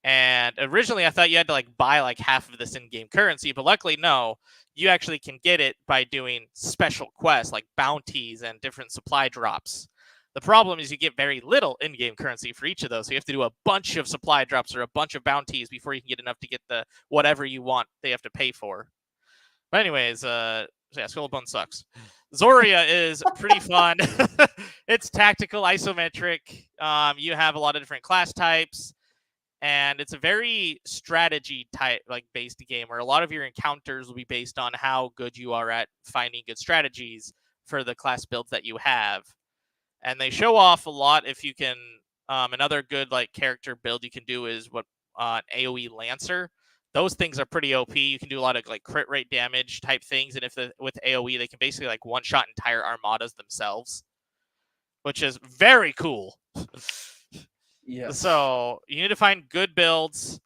And originally I thought you had to like buy like half of this in-game currency, but luckily no, you actually can get it by doing special quests like bounties and different supply drops. The problem is you get very little in-game currency for each of those. So you have to do a bunch of supply drops or a bunch of bounties before you can get enough to get the whatever you want they have to pay for. But anyways, yeah, Skull and Bones sucks. Zoria is pretty fun. It's tactical, isometric. You have a lot of different class types, and it's a very strategy type like based game where a lot of your encounters will be based on how good you are at finding good strategies for the class builds that you have. And they show off a lot if you can. Another good like character build you can do is what an AoE Lancer. Those things are pretty OP. You can do a lot of like crit rate damage type things, and with AoE they can basically like one shot entire armadas themselves, which is very cool. Yeah. So you need to find good builds,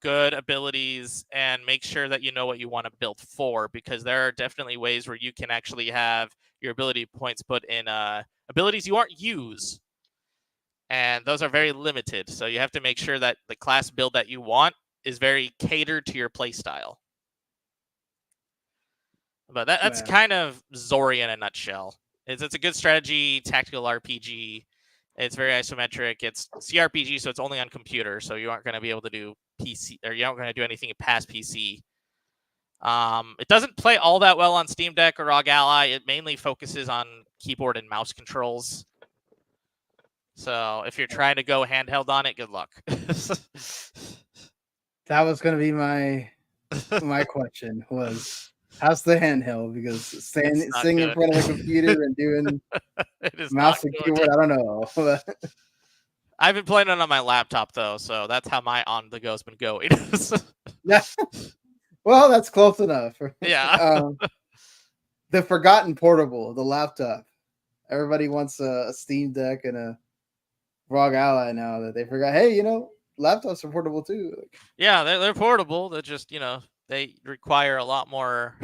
good abilities, and make sure that you know what you want to build for, because there are definitely ways where you can actually have your ability points put in abilities you aren't use, and those are very limited. So you have to make sure that the class build that you want is very catered to your playstyle. But that's kind of Zoria in a nutshell. It's a good strategy, tactical RPG. It's very isometric. It's CRPG, so it's only on computer. So you aren't going to be able to do PC, or you aren't going to do anything past PC. It doesn't play all that well on Steam Deck or ROG Ally. It mainly focuses on keyboard and mouse controls. So if you're trying to go handheld on it, good luck. That was going to be my question was, how's the handheld? Because sitting in front of a computer and doing mouse and keyboard, I don't know. I've been playing it on my laptop though, so that's how my on the go's been going. Yeah. Well, that's close enough. Yeah. The forgotten portable, the laptop. Everybody wants a Steam Deck and a ROG Ally now that they forgot. Hey, laptops are portable too. Yeah, they're portable. They're just they require a lot more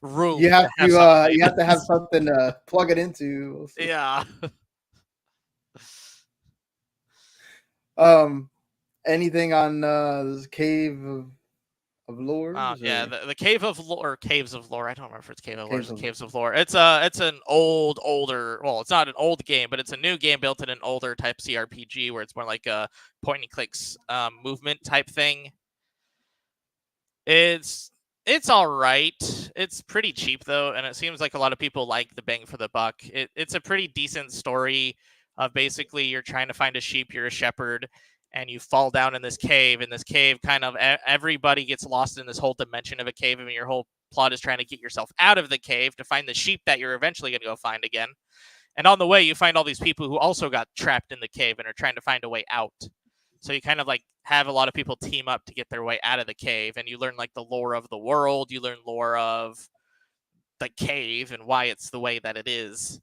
room. You have to have something to plug it into. Yeah. Anything on this Cave of Lore? Yeah, the Cave of Lore, Caves of Lore. I don't remember if it's Cave of Lore or Caves of Lore. It's an older. Well, it's not an old game, but it's a new game built in an older type CRPG where it's more like a point and clicks movement type thing. It's all right. It's pretty cheap though, and it seems like a lot of people like the bang for the buck. It's a pretty decent story of basically you're trying to find a sheep. You're a shepherd, and you fall down in this cave. And this cave, kind of everybody gets lost in this whole dimension of a cave, and your whole plot is trying to get yourself out of the cave to find the sheep that you're eventually going to go find again. And on the way, you find all these people who also got trapped in the cave and are trying to find a way out. So you kind of like have a lot of people team up to get their way out of the cave, and you learn like the lore of the world. You learn lore of the cave and why it's the way that it is.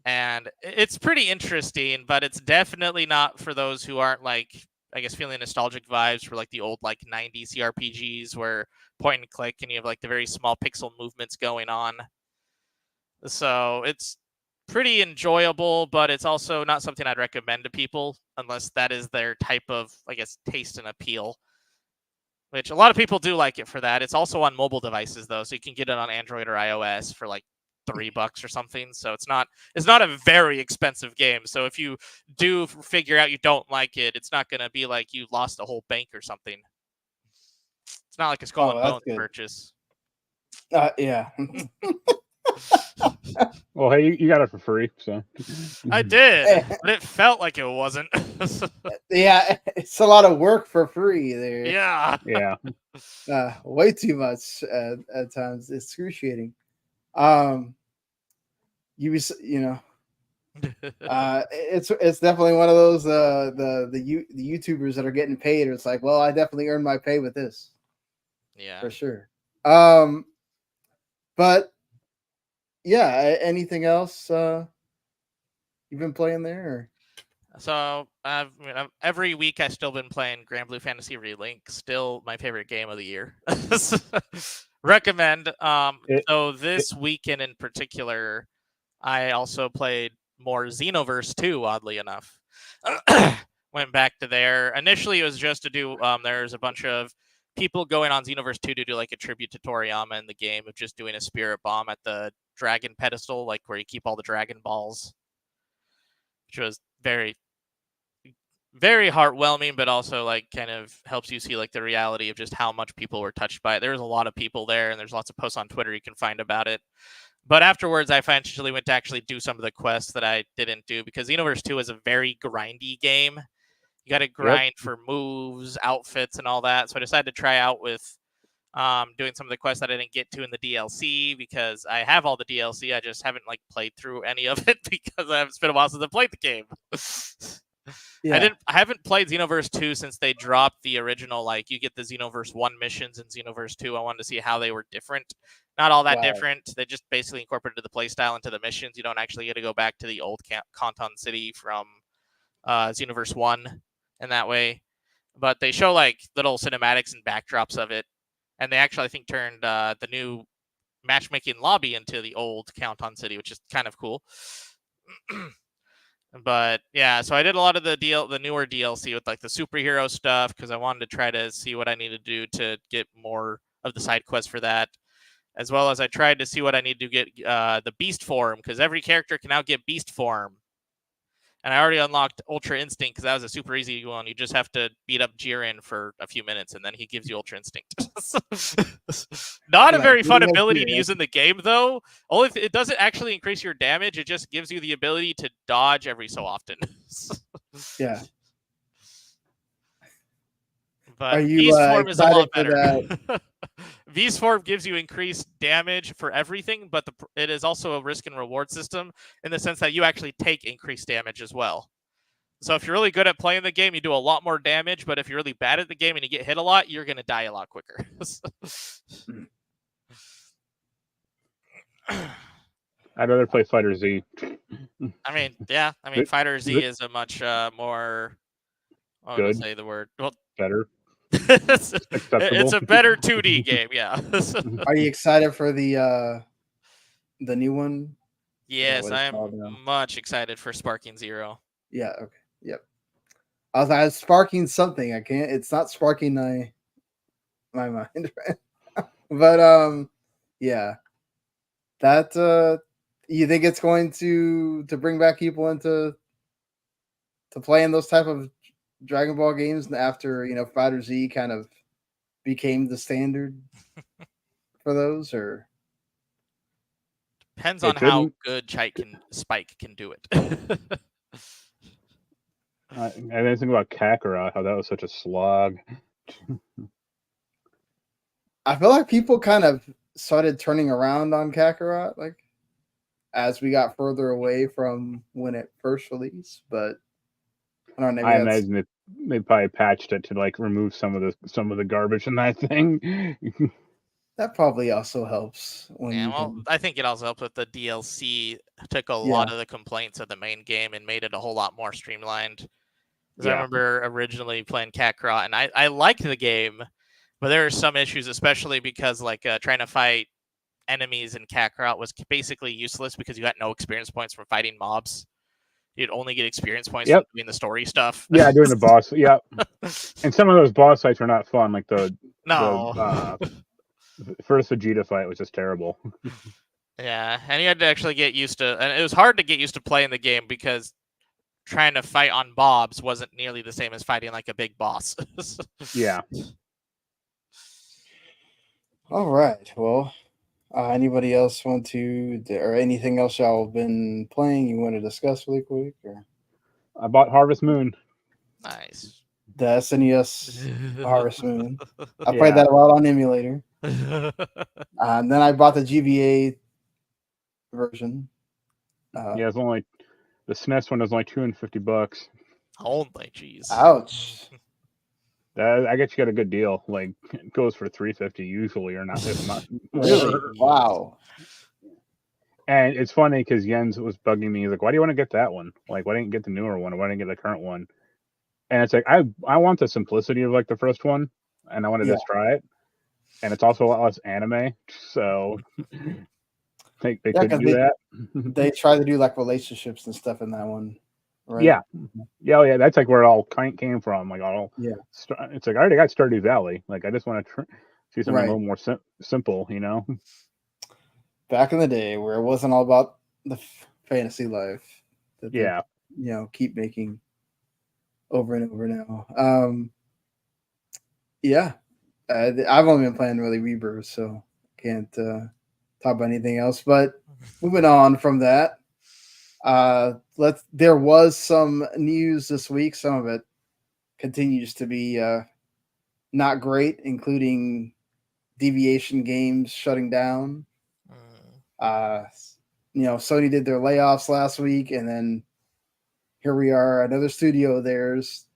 And it's pretty interesting, but it's definitely not for those who aren't like, I guess, feeling nostalgic vibes for like the old like 90s CRPGs where point and click and you have like the very small pixel movements going on. So it's pretty enjoyable, but it's also not something I'd recommend to people unless that is their type of, I guess, taste and appeal, which a lot of people do like it for that. It's also on mobile devices though, so you can get it on Android or iOS for like $3 or something. So it's not a very expensive game. So if you do figure out you don't like it, it's not going to be like you lost a whole bank or something. It's not like a Skull and Bones purchase. Yeah. Well, hey, you got it for free, so. I did, but it felt like it wasn't. Yeah, it's a lot of work for free there. Yeah. Yeah. Way too much at times. It's excruciating. It's definitely one of those the YouTubers that are getting paid. It's like, well, I definitely earned my pay with this. Yeah, for sure. But yeah, anything else you've been playing there? Or? So every week I've still been playing Grand Blue Fantasy Relink. Still my favorite game of the year. Recommend. So this weekend in particular, I also played more Xenoverse 2, oddly enough. Went back to there. Initially, it was just to do, there's a bunch of people going on Xenoverse 2 to do like a tribute to Toriyama in the game of just doing a spirit bomb at the dragon pedestal, like where you keep all the Dragon Balls, which was very, very heartwarming, but also like kind of helps you see like the reality of just how much people were touched by it. There was a lot of people there, and there's lots of posts on Twitter you can find about it. But afterwards, I eventually went to actually do some of the quests that I didn't do, because Xenoverse 2 is a very grindy game. You got to grind for moves, outfits, and all that. So I decided to try out with doing some of the quests that I didn't get to in the DLC, because I have all the DLC. I just haven't like played through any of it because it's been a while since I played the game. I haven't played Xenoverse 2 since they dropped the original, like you get the Xenoverse 1 missions in Xenoverse 2. I wanted to see how they were different. Not all that different. They just basically incorporated the playstyle into the missions. You don't actually get to go back to the old Canton City from Xenoverse 1 in that way. But they show like little cinematics and backdrops of it. And they actually, I think, turned the new matchmaking lobby into the old Canton City, which is kind of cool. But yeah, so I did a lot of the newer DLC with like the superhero stuff, because I wanted to try to see what I need to do to get more of the side quests for that, as well as I tried to see what I need to get the beast form, because every character can now get beast form. And I already unlocked Ultra Instinct, because that was a super easy one. You just have to beat up Jiren for a few minutes, and then he gives you Ultra Instinct. Not a very fun ability to use in the game, though. Only it doesn't actually increase your damage. It just gives you the ability to dodge every so often. Yeah. But Beast form is a lot better. Beast form gives you increased damage for everything, but it is also a risk and reward system in the sense that you actually take increased damage as well. So if you're really good at playing the game, you do a lot more damage, but if you're really bad at the game and you get hit a lot, you're going to die a lot quicker. I'd rather play Fighter Z. I mean, yeah. I mean, Fighter Z is a much more... I would say the word... Well, better. It's a better 2D game, yeah. Are you excited for the new one? Yes, I am much excited for Sparking Zero. Yeah, okay. Yep. I was like, sparking something. I can't. It's not sparking my mind, right? But yeah. That you think it's going to bring back people into playing those type of Dragon Ball games after Fighter Z kind of became the standard for those, or depends on how good Spike can do it. I didn't think about Kakarot, how that was such a slog. I feel like people kind of started turning around on Kakarot, like as we got further away from when it first released, but I don't know. I imagine they probably patched it to like remove some of the garbage in that thing. That probably also helps. I think it also helped with the DLC. Took a lot of the complaints of the main game and made it a whole lot more streamlined. Because I remember originally playing Kakarot, and I liked the game, but there are some issues, especially because like trying to fight enemies in Kakarot was basically useless because you got no experience points from fighting mobs. You'd only get experience points from doing the story stuff. Yeah, doing the boss. Yeah, and some of those boss fights were not fun. Like the first Vegeta fight was just terrible. Yeah, and you had to actually get used to, and it was hard to get used to playing the game because trying to fight on mobs wasn't nearly the same as fighting like a big boss. Yeah. All right. Well, anybody else want to, or anything else y'all have been playing you want to discuss really quick? Or I bought Harvest Moon. Nice. The SNES Harvest Moon. I played that a lot on emulator. And then I bought the GBA version. It's only The SNES one was only $250. Holy jeez. Ouch. I guess you got a good deal. Like it goes for $350 usually, or not, if not more. Really? Wow. And it's funny because Jens was bugging me. He's like, "Why do you want to get that one? Like, why didn't you get the newer one? Or why didn't you get the current one?" And it's like I want the simplicity of like the first one, and I want to just try it. And it's also a lot less anime, so they couldn't do that. They try to do like relationships and stuff in that one, right? Yeah, yeah. That's like where it all came from. Like it's like I already got Stardew Valley. Like I just want to see something a little more simple, you know. Back in the day where it wasn't all about the fantasy life. That they, keep making over and over now. I've only been playing really Rebirth, so can't talk about anything else. But moving on from that, there was some news this week. Some of it continues to be not great, including Deviation Games shutting down. Sony did their layoffs last week, and then here we are, another studio of theirs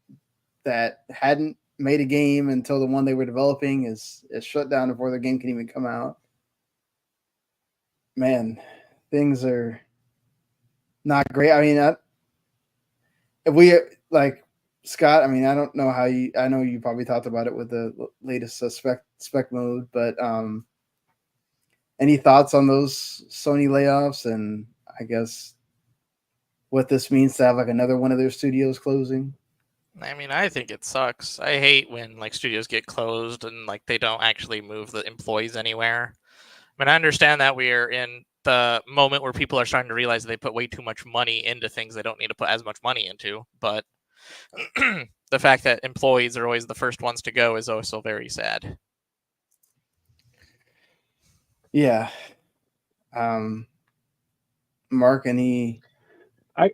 that hadn't made a game until the one they were developing is shut down before their game can even come out. Man, things are not great. I mean, if we like Scott, I mean, I don't know I know you probably talked about it with the latest spec mode, but any thoughts on those Sony layoffs and I guess what this means to have like another one of their studios closing? I mean, I think it sucks. I hate when like studios get closed and like they don't actually move the employees anywhere. I mean, I understand that we are in the moment where people are starting to realize they put way too much money into things they don't need to put as much money into. But the fact that employees are always the first ones to go is also very sad. Yeah. Mark, any? I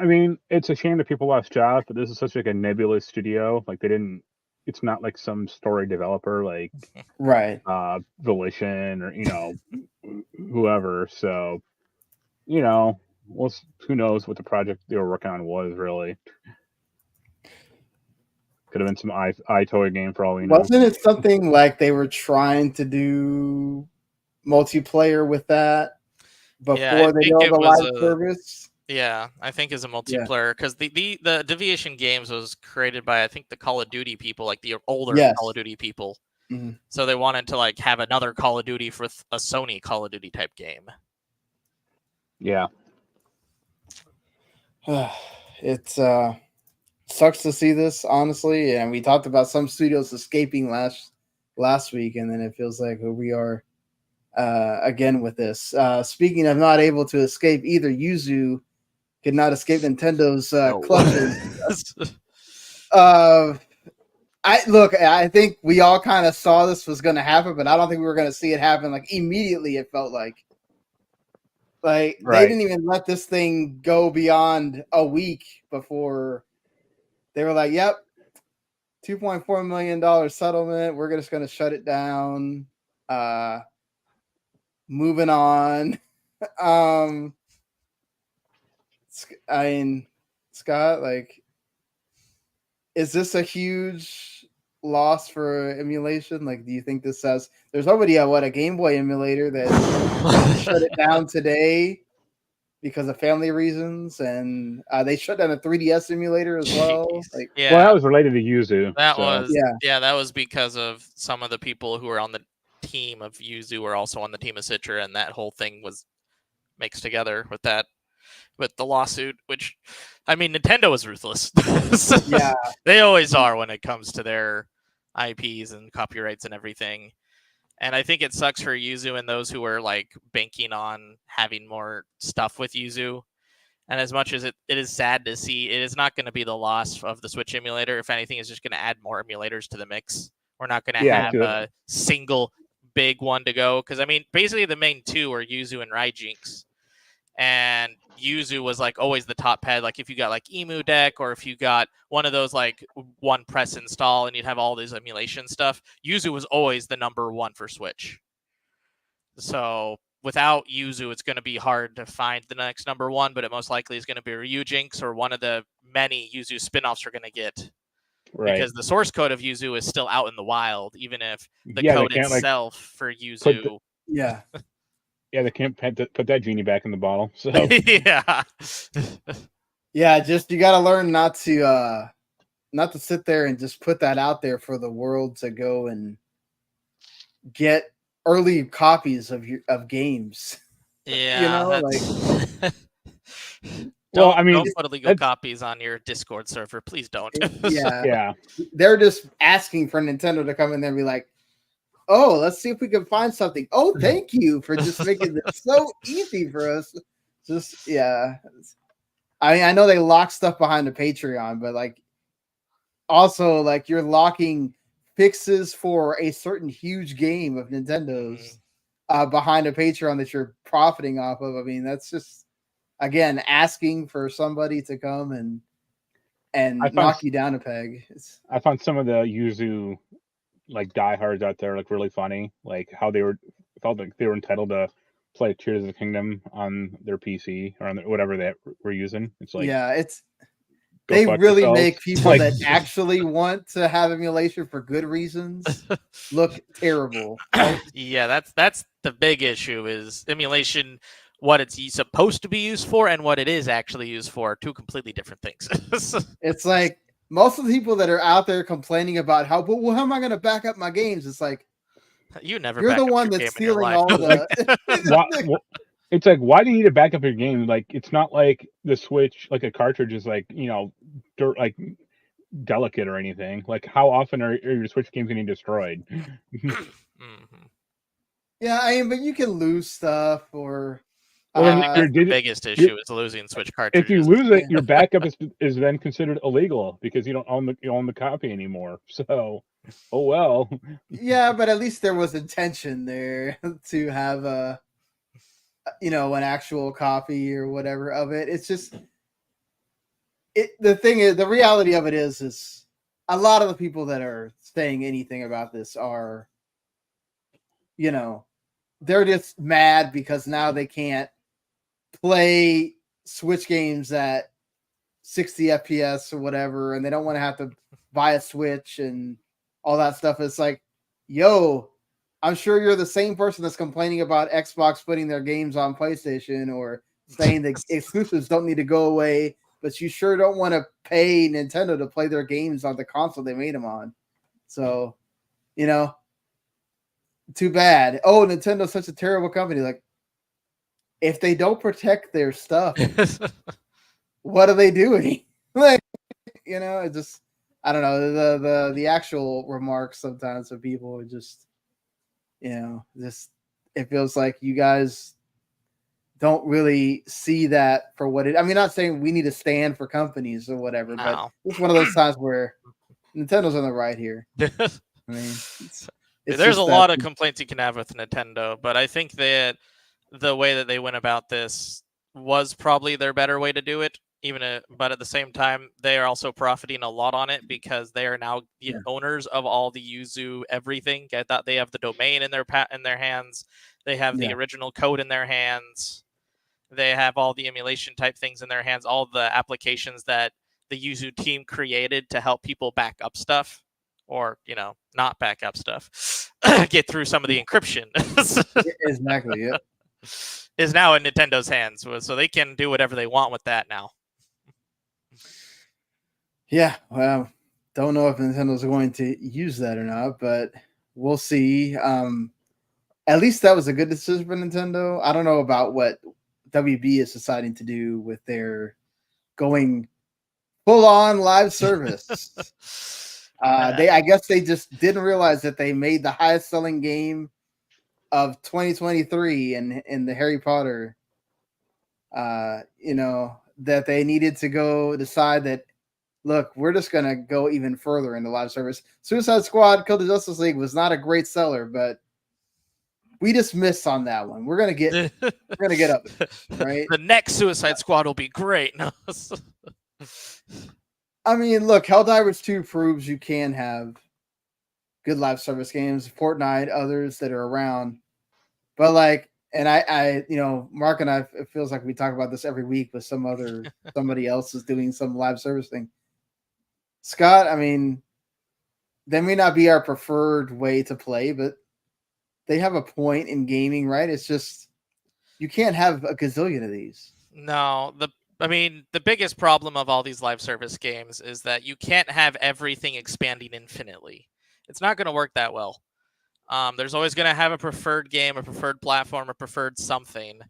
mean, it's a shame that people lost jobs, but this is such like a nebulous studio. Like it's not like some story developer like Volition or whoever. So who knows what the project they were working on was really. Could have been some iToy game for all we know. Wasn't it something like they were trying to do multiplayer with that before they built a live service? Yeah, I think is a multiplayer because the Deviation Games was created by I think the Call of Duty people, like the older Call of Duty people. Mm-hmm. So they wanted to like have another Call of Duty for a Sony Call of Duty type game. Yeah. It sucks to see this, honestly, and we talked about some studios escaping last week, and then it feels like we are again with this. Speaking of not able to escape either, Yuzu could not escape Nintendo's clutches. I think we all kind of saw this was going to happen, but I don't think we were going to see it happen like immediately. It felt like they didn't even let this thing go beyond a week before they were like, "Yep, $2.4 million settlement. We're just going to shut it down." Moving on. I mean, Scott, like, is this a huge loss for emulation? Like, do you think this has? There's already a Game Boy emulator that shut it down today because of family reasons, and they shut down a 3DS emulator as well. Like, yeah, well, that was related to Yuzu. That was because of some of the people who were on the team of Yuzu were also on the team of Citra, and that whole thing was mixed together with the lawsuit, which, I mean, Nintendo is ruthless. Yeah. They always are when it comes to their IPs and copyrights and everything. And I think it sucks for Yuzu and those who are like banking on having more stuff with Yuzu. And as much as it is sad to see, it is not going to be the loss of the Switch emulator. If anything, it's just going to add more emulators to the mix. We're not going to have a single big one to go. Because, I mean, basically the main two are Yuzu and Raijinx. And Yuzu was like always the top head. Like if you got like Emu Deck, or if you got one of those like one press install and you'd have all this emulation stuff, Yuzu was always the number one for Switch. So without Yuzu, it's going to be hard to find the next number one, but it most likely is going to be Ryujinx or one of the many Yuzu spin-offs we're going to get. Right. Because the source code of Yuzu is still out in the wild, even if the Yeah, they code can't, like, itself for Yuzu. Yeah. Yeah, they can't put that genie back in the bottle. So Yeah. Yeah, just you got to learn not to sit there and just put that out there for the world to go and get early copies of games. Yeah. You know, like Well, I mean, don't put illegal copies on your Discord server. Please don't. Yeah. yeah. They're just asking for Nintendo to come in there and be like, oh, let's see if we can find something. Oh, thank you for just making this so easy for us. Just, yeah. I mean, I know they lock stuff behind the Patreon, but like, also, like, you're locking fixes for a certain huge game of Nintendo's behind a Patreon that you're profiting off of. I mean, that's just, again, asking for somebody to come and knock you down a peg. I found some of the Yuzu like diehards out there like really funny, like how they felt like they were entitled to play Tears of the Kingdom on their PC or on whatever they were using. It's like, yeah, they really yourself. make people Like, that actually want to have emulation for good reasons look terrible. Right? Yeah, that's the big issue is emulation, what it's supposed to be used for and what it is actually used for are two completely different things. It's like most of the people that are out there complaining about how am I going to back up my games? It's like, you're the one that's stealing all the. It's like, why do you need to back up your game? Like, it's not like the Switch, like a cartridge is like, like delicate or anything. Like, how often are your Switch games getting destroyed? Yeah, I mean, but you can lose stuff or. That's the biggest issue is losing Switch cartridges. If you lose it, your backup is then considered illegal because you don't own the copy anymore. So, oh well. Yeah, but at least there was intention there to have an actual copy or whatever of it. It's just the reality of it is a lot of the people that are saying anything about this are, they're just mad because now they can't play Switch games at 60 FPS or whatever, and they don't want to have to buy a Switch and all that stuff. It's like, yo, I'm sure you're the same person that's complaining about Xbox putting their games on PlayStation or saying that exclusives don't need to go away, but you sure don't want to pay Nintendo to play their games on the console they made them on. So, too bad. Oh, Nintendo's such a terrible company. Like, if they don't protect their stuff, what are they doing? Like, it just, I don't know. The actual remarks sometimes of people are just, it feels like you guys don't really see that for what it. I mean, not saying we need to stand for companies or whatever, but it's one of those times where Nintendo's on the right here. I mean, there's a lot of complaints you can have with Nintendo, but I think that the way that they went about this was probably their better way to do it. But at the same time, they are also profiting a lot on it because they are now the owners of all the Yuzu everything. I thought they have the domain in their hands. They have the original code in their hands. They have all the emulation type things in their hands. All the applications that the Yuzu team created to help people back up stuff, or not back up stuff, get through some of the encryption. Exactly. Yeah. Is now in Nintendo's hands, so they can do whatever they want with that now. Yeah, well, don't know if Nintendo's going to use that or not, but we'll see. At least that was a good decision for Nintendo. I don't know about what WB is deciding to do with their going full-on live service. I guess they just didn't realize that they made the highest-selling game of 2023 in the Harry Potter. That they needed to go decide that, look, we're just going to go even further in the live service. Suicide Squad Kill the Justice League was not a great seller, but we just missed on that one. We're going to get up there, right? The next Suicide Squad will be great. No. I mean, look, Helldivers 2 proves you can have good live service games, Fortnite, others that are around. But like, And I, Mark and I, it feels like we talk about this every week with somebody else is doing some live service thing. Scott, I mean, they may not be our preferred way to play, but they have a point in gaming, right? It's just you can't have a gazillion of these. No, the biggest problem of all these live service games is that you can't have everything expanding infinitely. It's not going to work that well. There's always going to have a preferred game, a preferred platform, a preferred something.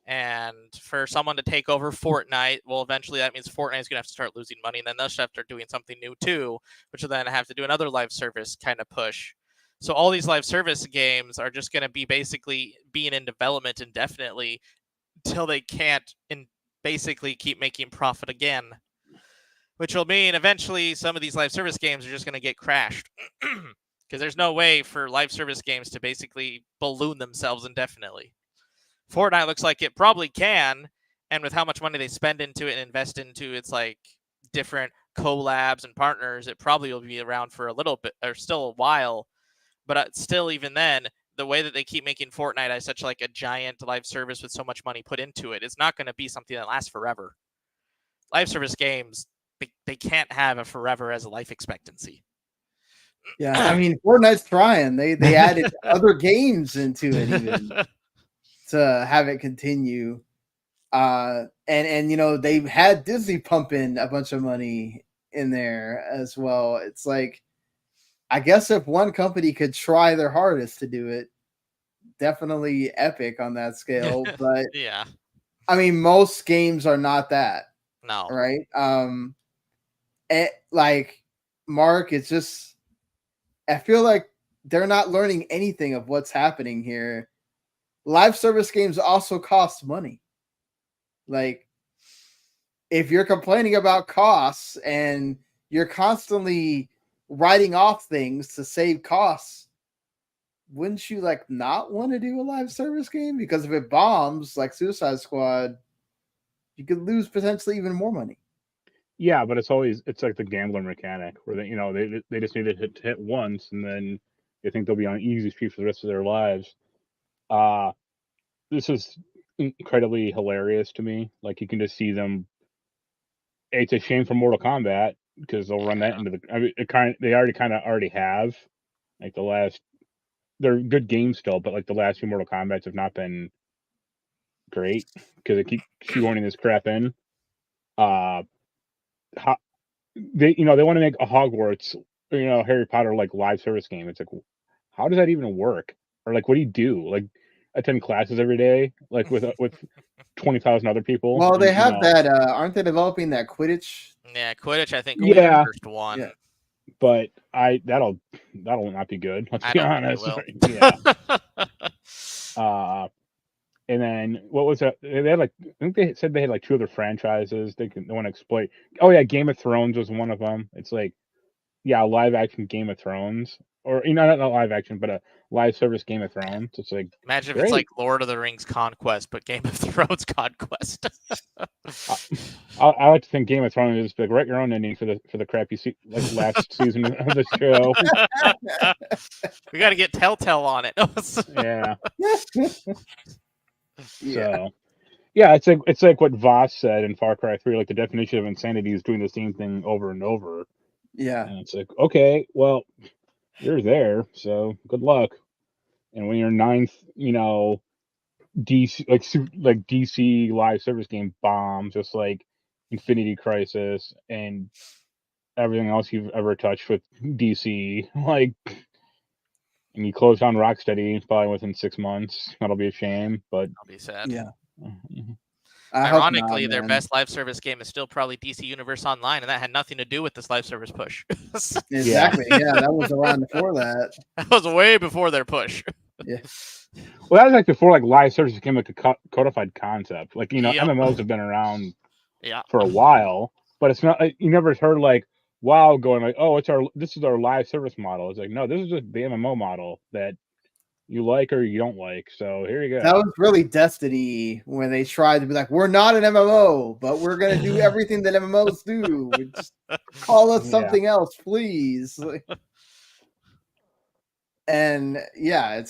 And for someone to take over Fortnite, well, eventually that means Fortnite is going to have to start losing money, and then they'll have to start doing something new too, which will then have to do another live service kind of push. So all these live service games are just going to be basically being in development indefinitely until they can't basically keep making profit again, which will mean eventually some of these live service games are just going to get crashed because there's no way for live service games to basically balloon themselves indefinitely. Fortnite looks like it probably can, and with how much money they spend into it and invest into its like different collabs and partners, it probably will be around for a little bit or still a while. But still, even then, the way that they keep making Fortnite as such like a giant live service with so much money put into it, it's not going to be something that lasts forever. Live service games, they can't have a forever as a life expectancy. Yeah, I mean, Fortnite's trying. They added other games into it even to have it continue. And they've had Disney pumping a bunch of money in there as well. It's like, I guess if one company could try their hardest to do it, definitely Epic on that scale. But yeah, I mean, most games are not that. No. Right. Like Mark, it's just, I feel like they're not learning anything of what's happening here. Live service games also cost money. Like, if you're complaining about costs and you're constantly writing off things to save costs, wouldn't you like not want to do a live service game? Because if it bombs like Suicide Squad, you could lose potentially even more money. Yeah, but it's like the gambler mechanic where they just need to hit once and then they think they'll be on easy street for the rest of their lives. This is incredibly hilarious to me. Like, you can just see them. It's a shame for Mortal Kombat because they'll run that into the. I mean, they already have, like, the last. They're good games still, but like the last few Mortal Kombats have not been great because they keep shoehorning this crap in. They want to make a Hogwarts, Harry Potter like live service game. It's like, how does that even work? Or like, what do you do? Like, attend classes every day, like with 20,000 other people. Well, they have that. Aren't they developing that Quidditch? Yeah, Quidditch. I think will be the first one. Yeah. But that'll not be good. Let's be honest. Yeah. And then what was that? They had I think they said they had like 2 other franchises they want to exploit. Oh yeah, Game of Thrones was one of them. It's like, yeah, live action Game of Thrones, or not live action, but a live service Game of Thrones. It's like, imagine great. if it's like Lord of the Rings Conquest, but Game of Thrones Conquest. I like to think Game of Thrones is like, write your own ending for the crappy last season of the show. We got to get Telltale on it. Yeah. So, yeah, it's like what Voss said in Far Cry 3. Like, the definition of insanity is doing the same thing over and over. Yeah, and it's like, okay, well, you're there, so good luck. And when your 9th, DC DC live service game bombs, just like Infinity Crisis and everything else you've ever touched with DC, like. And you close down Rocksteady probably within 6 months. That'll be a shame, but I'll be sad. Yeah. Ironically, their best live service game is still probably DC Universe Online, and that had nothing to do with this live service push. Exactly. Yeah, that was around before that. That was way before their push. Yeah. Well, that was like before like live service became like a codified concept. Like, MMOs have been around for a while, but it's not. You never heard like WoW going like, oh, this is our live service model. It's like, no, this is just the MMO model that you like or you don't like. So here you go. That was really Destiny when they tried to be like, we're not an MMO, but we're gonna do everything that MMOs do. Just call us something else, please. And yeah,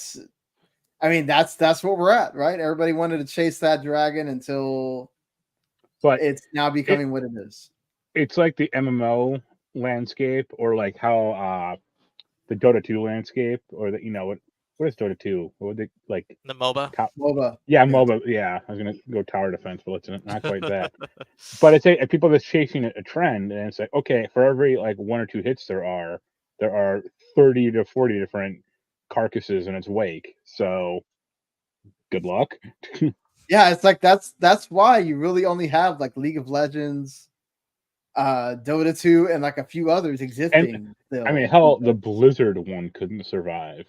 I mean, that's what we're at, right? Everybody wanted to chase that dragon until But it's now becoming what it is. it's like the MMO landscape, or like how the Dota 2 landscape, or the what is Dota 2? What would they like? The MOBA. MOBA. Yeah, MOBA. Yeah, I was gonna go tower defense, but it's not quite that. But it's people that's chasing a trend, and it's like, okay, for every like 1 or 2 hits there are 30 to 40 different carcasses in its wake. So good luck. Yeah, it's like that's why you really only have like League of Legends, Dota 2, and like a few others existing. I mean, hell, the Blizzard one couldn't survive.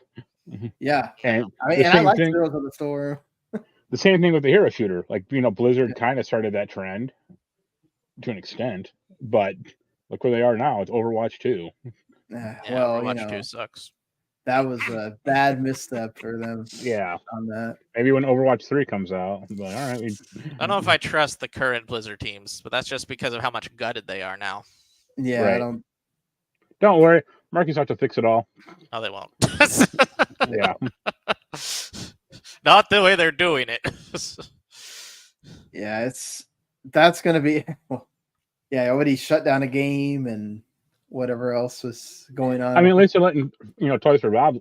Yeah, And I mean, the and I same like thing. Heroes of the Storm. The same thing with the hero shooter. Like, Blizzard kind of started that trend to an extent, but look where they are now. It's Overwatch 2. Yeah, Well, Overwatch 2 sucks. That was a bad misstep for them. Yeah. On that. Maybe when Overwatch 3 comes out, I'll be like, all right. I don't know if I trust the current Blizzard teams, but that's just because of how much gutted they are now. Yeah, right. Don't worry. Marcus have to fix it all. No, they won't. Yeah. Not the way they're doing it. Yeah, that's gonna be. Well, yeah, I already shut down a game and whatever else was going on. I mean, at least they're letting Toys for Bob,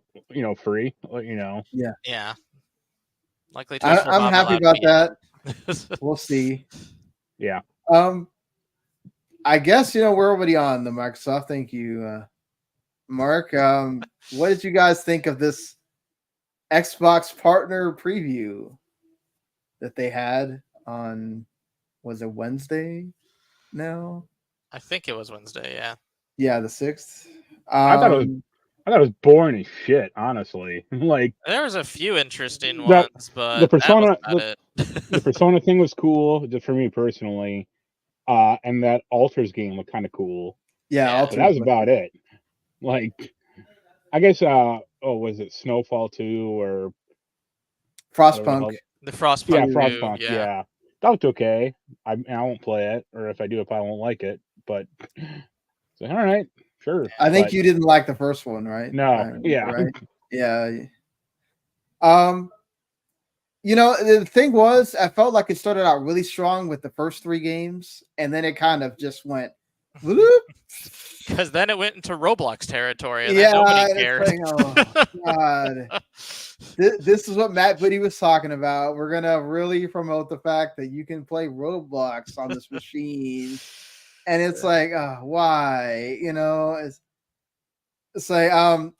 free. Yeah. Yeah. Likely. I'm happy about that. We'll see. Yeah. I guess we're already on the Microsoft. Thank you, Mark. What did you guys think of this Xbox partner preview that they had on? Was it Wednesday? No, I think it was Wednesday. Yeah. Yeah, the 6th. I thought it was boring as shit. Honestly, like there was a few interesting ones, but the Persona, the Persona thing was cool, just for me personally. And that Alters game looked kind of cool. Yeah, but that was about it. Like, I guess, was it Snowfall 2 or Frostpunk? The Frostpunk. Yeah, Frostpunk. Yeah, that looked okay. I won't play it, or if I do, I won't like it. But so, all right, sure. I think you didn't like the first one, right? No. Yeah. Right. Yeah. The thing was, I felt like it started out really strong with the first 3 games, and then it kind of just went whoop. Because then it went into Roblox territory, and then nobody cared. Like, oh, God. This is what Matt Booty was talking about. We're gonna really promote the fact that you can play Roblox on this machine, and it's like, why? It's like,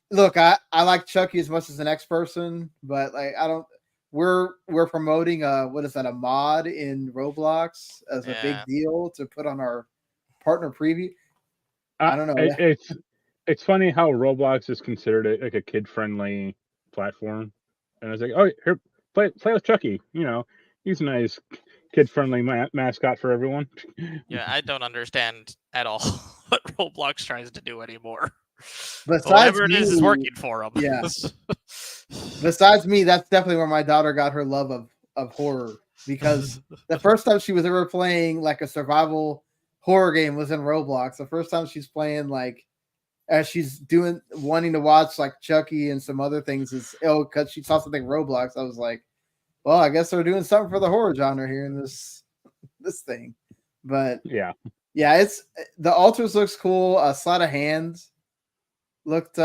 look, I like Chucky as much as the next person, but like, I don't. We're promoting what is that, a mod in Roblox as a big deal to put on our partner preview. I don't know. It's funny how Roblox is considered a kid-friendly platform, and I was like, oh, here, play with Chucky. He's a nice kid-friendly mascot for everyone. Yeah, I don't understand at all what Roblox tries to do anymore. Besides whatever it is working for them. Yeah. Besides me, that's definitely where my daughter got her love of horror, because the first time she was ever playing like a survival horror game was in Roblox. The first time she's playing, like, as she's wanting to watch like Chucky and some other things, is because she saw something Roblox. I was like, well, I guess they're doing something for the horror genre here in this thing. But yeah, it's the Alters looks cool. Sleight of Hand looked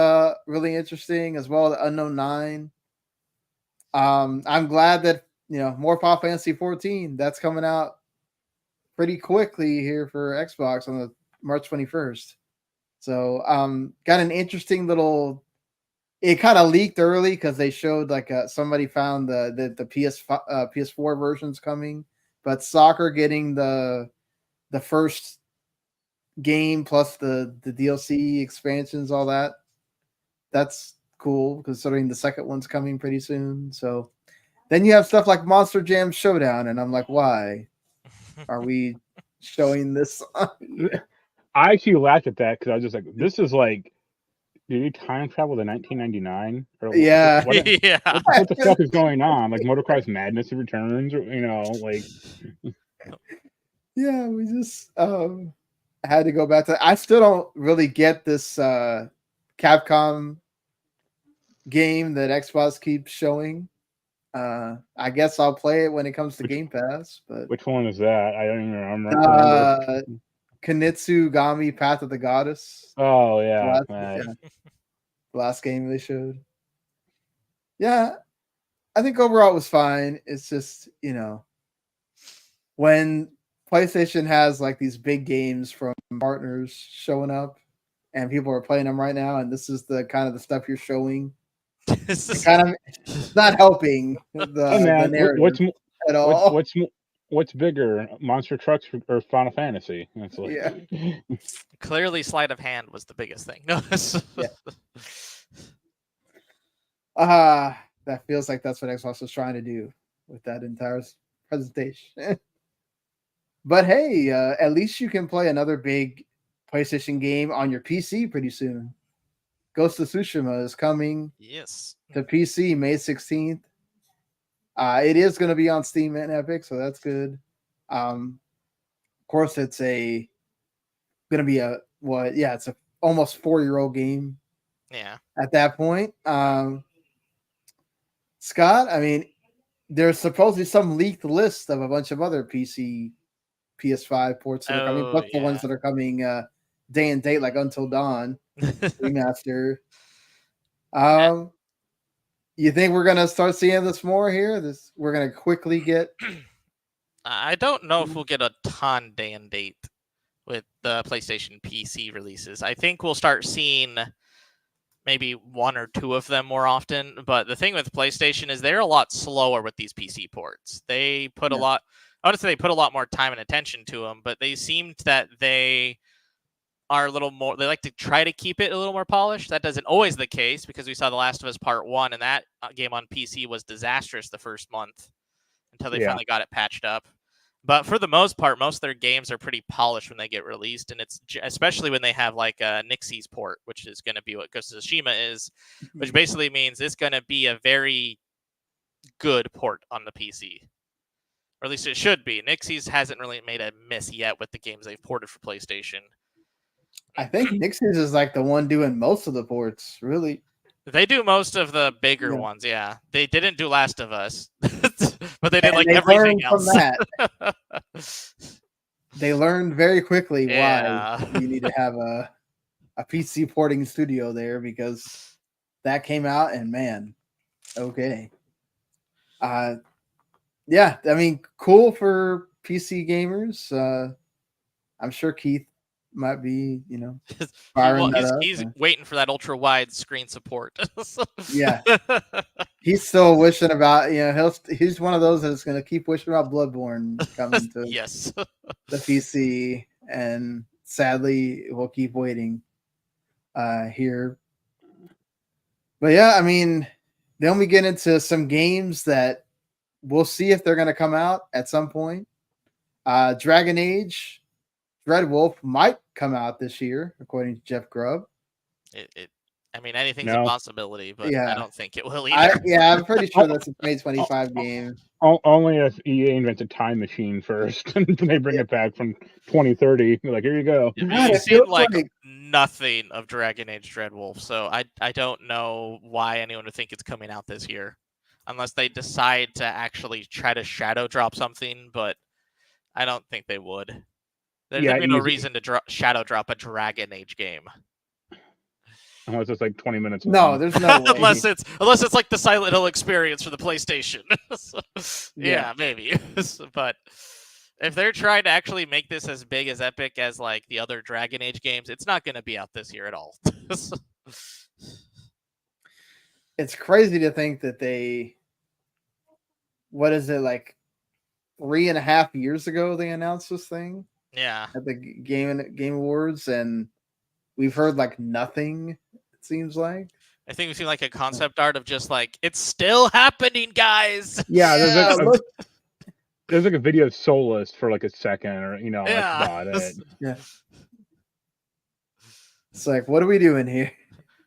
really interesting, as well. The Unknown 9. I'm glad that more Final Fantasy 14 that's coming out pretty quickly here for Xbox on the March 21st. So got an interesting little. It kind of leaked early because they showed like somebody found the PS4 versions coming, but Soccer getting the first game plus the DLC expansions, all that. That's cool, considering the second one's coming pretty soon. So then you have stuff like Monster Jam Showdown, and I'm like, why are we showing this? I actually laughed at that because I was just like, this is like, did you time travel to 1999? Yeah. What the fuck is going on? Like Motor Cars Madness returns, like. Yeah, we just had to go back to. I still don't really get this Capcom game that Xbox keeps showing. I guess I'll play it when it comes to Game Pass. But which one is that? I don't even remember. Kinnitsugami Path of the Goddess. Oh yeah, The last game they showed. Yeah, I think overall it was fine. It's just, when PlayStation has like these big games from partners showing up and people are playing them right now, and this is the kind of the stuff you're showing, it's not helping the narrative at all. What's bigger, Monster Trucks or Final Fantasy? That's like, Clearly, sleight of hand was the biggest thing. No. That feels like that's what Xbox was trying to do with that entire presentation. But hey, at least you can play another big PlayStation game on your PC pretty soon. Ghost of Tsushima is coming to PC May 16th. It is going to be on Steam and Epic, so that's good. Of course, it's going to be it's a almost 4-year-old game. Yeah. At that point, Scott, I mean, there's supposedly some leaked list of a bunch of other PC, PS5 ports that are coming, plus the ones that are coming day and date, like Until Dawn remaster. You think we're gonna start seeing this more here? We're gonna quickly get. I don't know if we'll get a ton day and date with the PlayStation PC releases. I think we'll start seeing maybe 1 or 2 of them more often. But the thing with PlayStation is they're a lot slower with these PC ports. They put a lot. Honestly, they put a lot more time and attention to them, but they seemed that they are a little more. They like to try to keep it a little more polished. That doesn't always the case because we saw The Last of Us Part 1, and that game on PC was disastrous the first month until they finally got it patched up. But for the most part, most of their games are pretty polished when they get released, and it's especially when they have like a Nixie's port, which is going to be what Ghost of Tsushima is, which basically means it's going to be a very good port on the PC. Or at least it should be. Nixie's hasn't really made a miss yet with the games they've ported for PlayStation. I think Nixie's is like the one doing most of the ports, really. They do most of the bigger ones, yeah. They didn't do Last of Us, but they did like everything else. From that. They learned very quickly why you need to have a PC porting studio there, because that came out and man, okay. Yeah, I mean, cool for PC gamers. I'm sure Keith might be, firing he's waiting for that ultra wide screen support. Yeah, he's still wishing about. He's one of those that's going to keep wishing about Bloodborne coming to the PC, and sadly, we'll keep waiting here. But yeah, I mean, then we get into some games that we'll see if they're going to come out at some point. Dragon Age Dreadwolf might come out this year, according to Jeff Grubb. I mean, anything's a possibility, but I don't think it will either. I'm pretty sure that's a 2025 game. Only if EA invents a time machine first, and they bring it back from 2030. Like, here you go. We've seen like nothing of Dragon Age Dreadwolf, so I don't know why anyone would think it's coming out this year, unless they decide to actually try to shadow drop something, but I don't think they would. There'd be no reason to shadow drop a Dragon Age game. Unless it's like 20 minutes long. No, there's no way. unless it's like the Silent Hill experience for the PlayStation. Yeah, maybe. But if they're trying to actually make this as big as epic as like the other Dragon Age games, it's not going to be out this year at all. It's crazy to think that what is it, like 3.5 years ago they announced this thing? Yeah. At the Game Awards, and we've heard like nothing, it seems like. I think we've seen like a concept art of just like, it's still happening, guys. Yeah, there's like a video of Solus for like a second, or that's about it. Yeah. It's like, what are we doing here?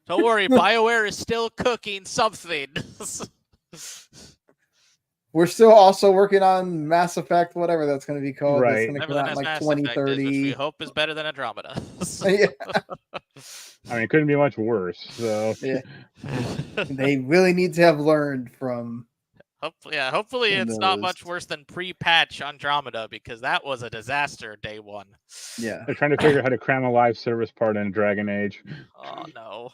Don't worry, BioWare is still cooking something. We're still also working on Mass Effect, whatever that's going to be called. Right. It's going to come out in like 2030. Which we hope is better than Andromeda. Yeah. I mean, it couldn't be much worse. So yeah. They really need to have learned from Hopefully Who it's not knows? much worse than pre-patch Andromeda, because that was a disaster day one. Yeah. They're trying to figure out how to cram a live service part in Dragon Age. Oh no.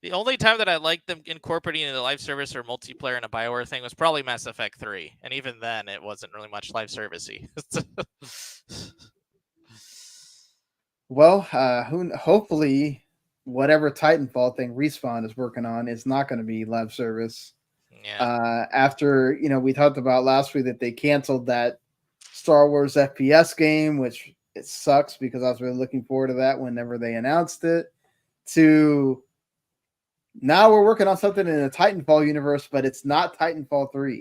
The only time that I liked them incorporating the live service or multiplayer in a BioWare thing was probably Mass Effect 3, and even then it wasn't really much live servicey. Well, hopefully, whatever Titanfall thing Respawn is working on is not going to be live service. Yeah. After we talked about last week that they canceled that Star Wars FPS game, which it sucks because I was really looking forward to that whenever they announced it. To now we're working on something in the Titanfall universe, but it's not Titanfall 3.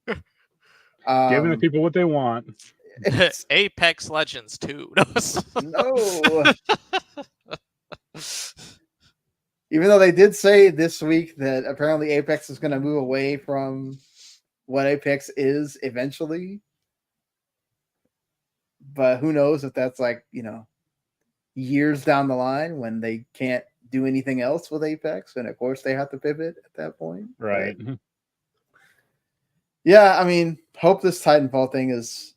Giving the people what they want. Apex Legends 2. No. Even though they did say this week that apparently Apex is going to move away from what Apex is eventually. But who knows if that's years down the line when they can't do anything else with Apex. And of course they have to pivot at that point. Right. But, yeah, I mean, hope this Titanfall thing is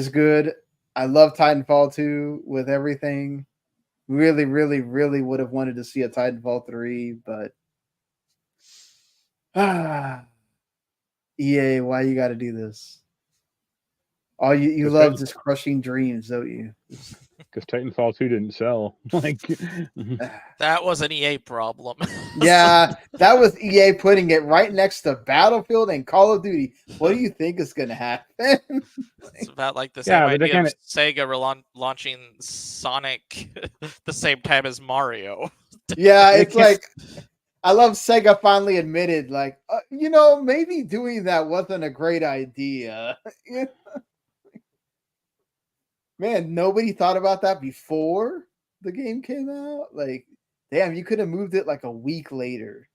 good. I love Titanfall 2 with everything. Really, really, really would have wanted to see a Titanfall 3, but EA, why you got to do this? Oh, you love just crushing dreams, don't you? Because Titanfall 2 didn't sell. That was an EA problem. Yeah, that was EA putting it right next to Battlefield and Call of Duty. What do you think is going to happen? It's about like the same idea of Sega launching Sonic the same time as Mario. Yeah, it's like, I love Sega finally admitted, maybe doing that wasn't a great idea. Man, nobody thought about that before the game came out. Like, damn, you could have moved it like a week later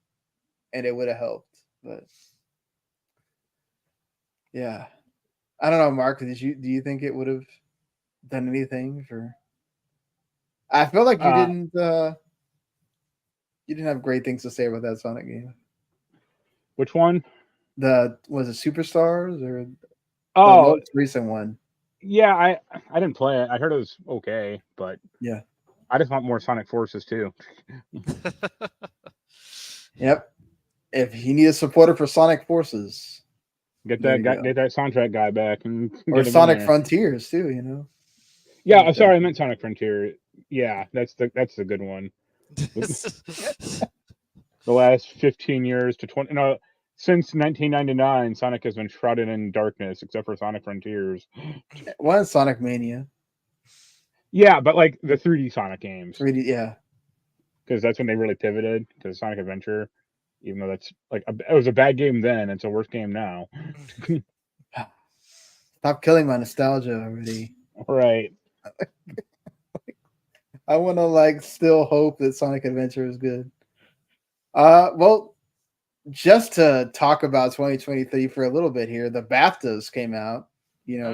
and it would have helped. But yeah. I don't know, Mark, do you think it would have done anything for I feel like you didn't have great things to say about that Sonic game. Which one? Was it Superstars or the most recent one? Yeah, I didn't play it. I heard it was okay, but yeah, I just want more Sonic Forces too. Yep. If you need a supporter for Sonic Forces, get that soundtrack guy back, or Sonic Frontiers too. Yeah, I'm sorry, I meant Sonic Frontier. Yeah, that's the good one. The last 15 years to 20. No, since 1999, Sonic has been shrouded in darkness, except for Sonic Frontiers. One Sonic Mania. Yeah, but like the 3D Sonic games. 3D, yeah. Because that's when they really pivoted to Sonic Adventure, even though that's it was a bad game then. It's a worse game now. Stop killing my nostalgia already. Right. I want to still hope that Sonic Adventure is good. Well, just to talk about 2023 for a little bit here, the BAFTAs came out.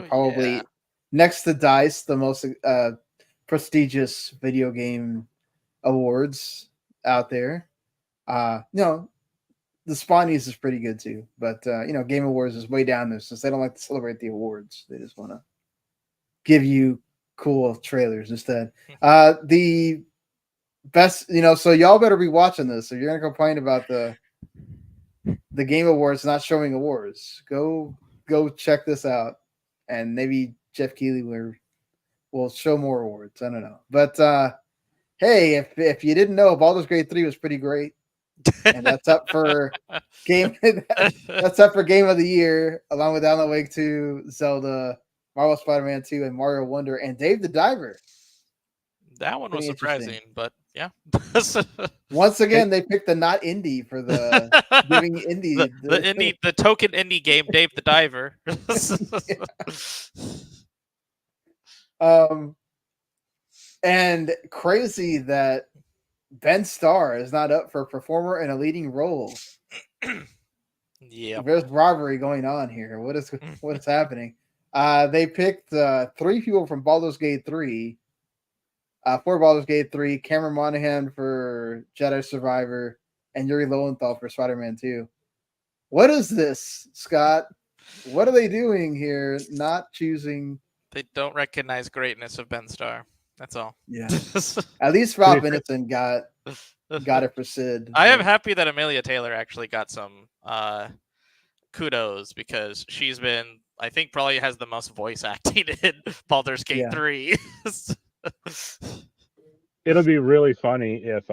Probably next to DICE, the most prestigious video game awards out there. The Spawnies is pretty good too, but Game Awards is way down there since they don't like to celebrate the awards. They just want to give you cool trailers instead. The best, so y'all better be watching this. If you're gonna complain about the Game Awards not showing awards, go check this out, and maybe Jeff Keighley will show more awards. I don't know, but hey, if you didn't know, Baldur's Gate 3 was pretty great, and that's up for game. That's up for Game of the Year, along with Alan Wake 2, Zelda, Marvel Spider-Man 2, and Mario Wonder, and Dave the Diver. That one was surprising, but yeah. Once again, they picked the not indie for the giving indie the token indie game, Dave the Diver. And crazy that Ben Starr is not up for performer in a leading role. Yeah, there's robbery going on here. What is happening? They picked 3 people from Baldur's Gate 3. For Baldur's Gate 3, Cameron Monaghan for Jedi Survivor, and Yuri Lowenthal for Spider-Man 2. What is this, Scott? What are they doing here? Not choosing. They don't recognize greatness of Ben Starr. That's all. Yeah. At least Rob Innocent got it for Sid. I am happy that Amelia Taylor actually got some kudos because she's been, I think, probably has the most voice acting in Baldur's Gate 3. It'll be really funny if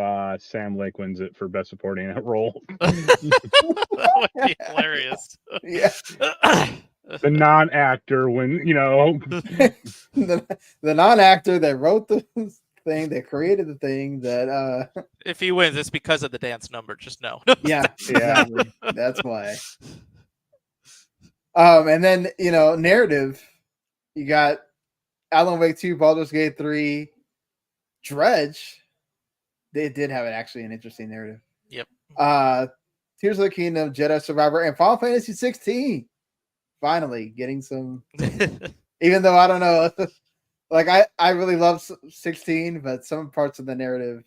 Sam Lake wins it for best supporting role. That would be hilarious. Yeah. The non-actor when the non-actor that wrote the thing, that created the thing, that if he wins, it's because of the dance number. Just know. Yeah, exactly. That's why. And then narrative. You got Alan Wake 2, Baldur's Gate 3, Dredge. They did have actually an interesting narrative. Yep. Tears of the Kingdom, Jedi Survivor, and Final Fantasy 16. Finally getting some. Even though I don't know, like I really love 16, but some parts of the narrative.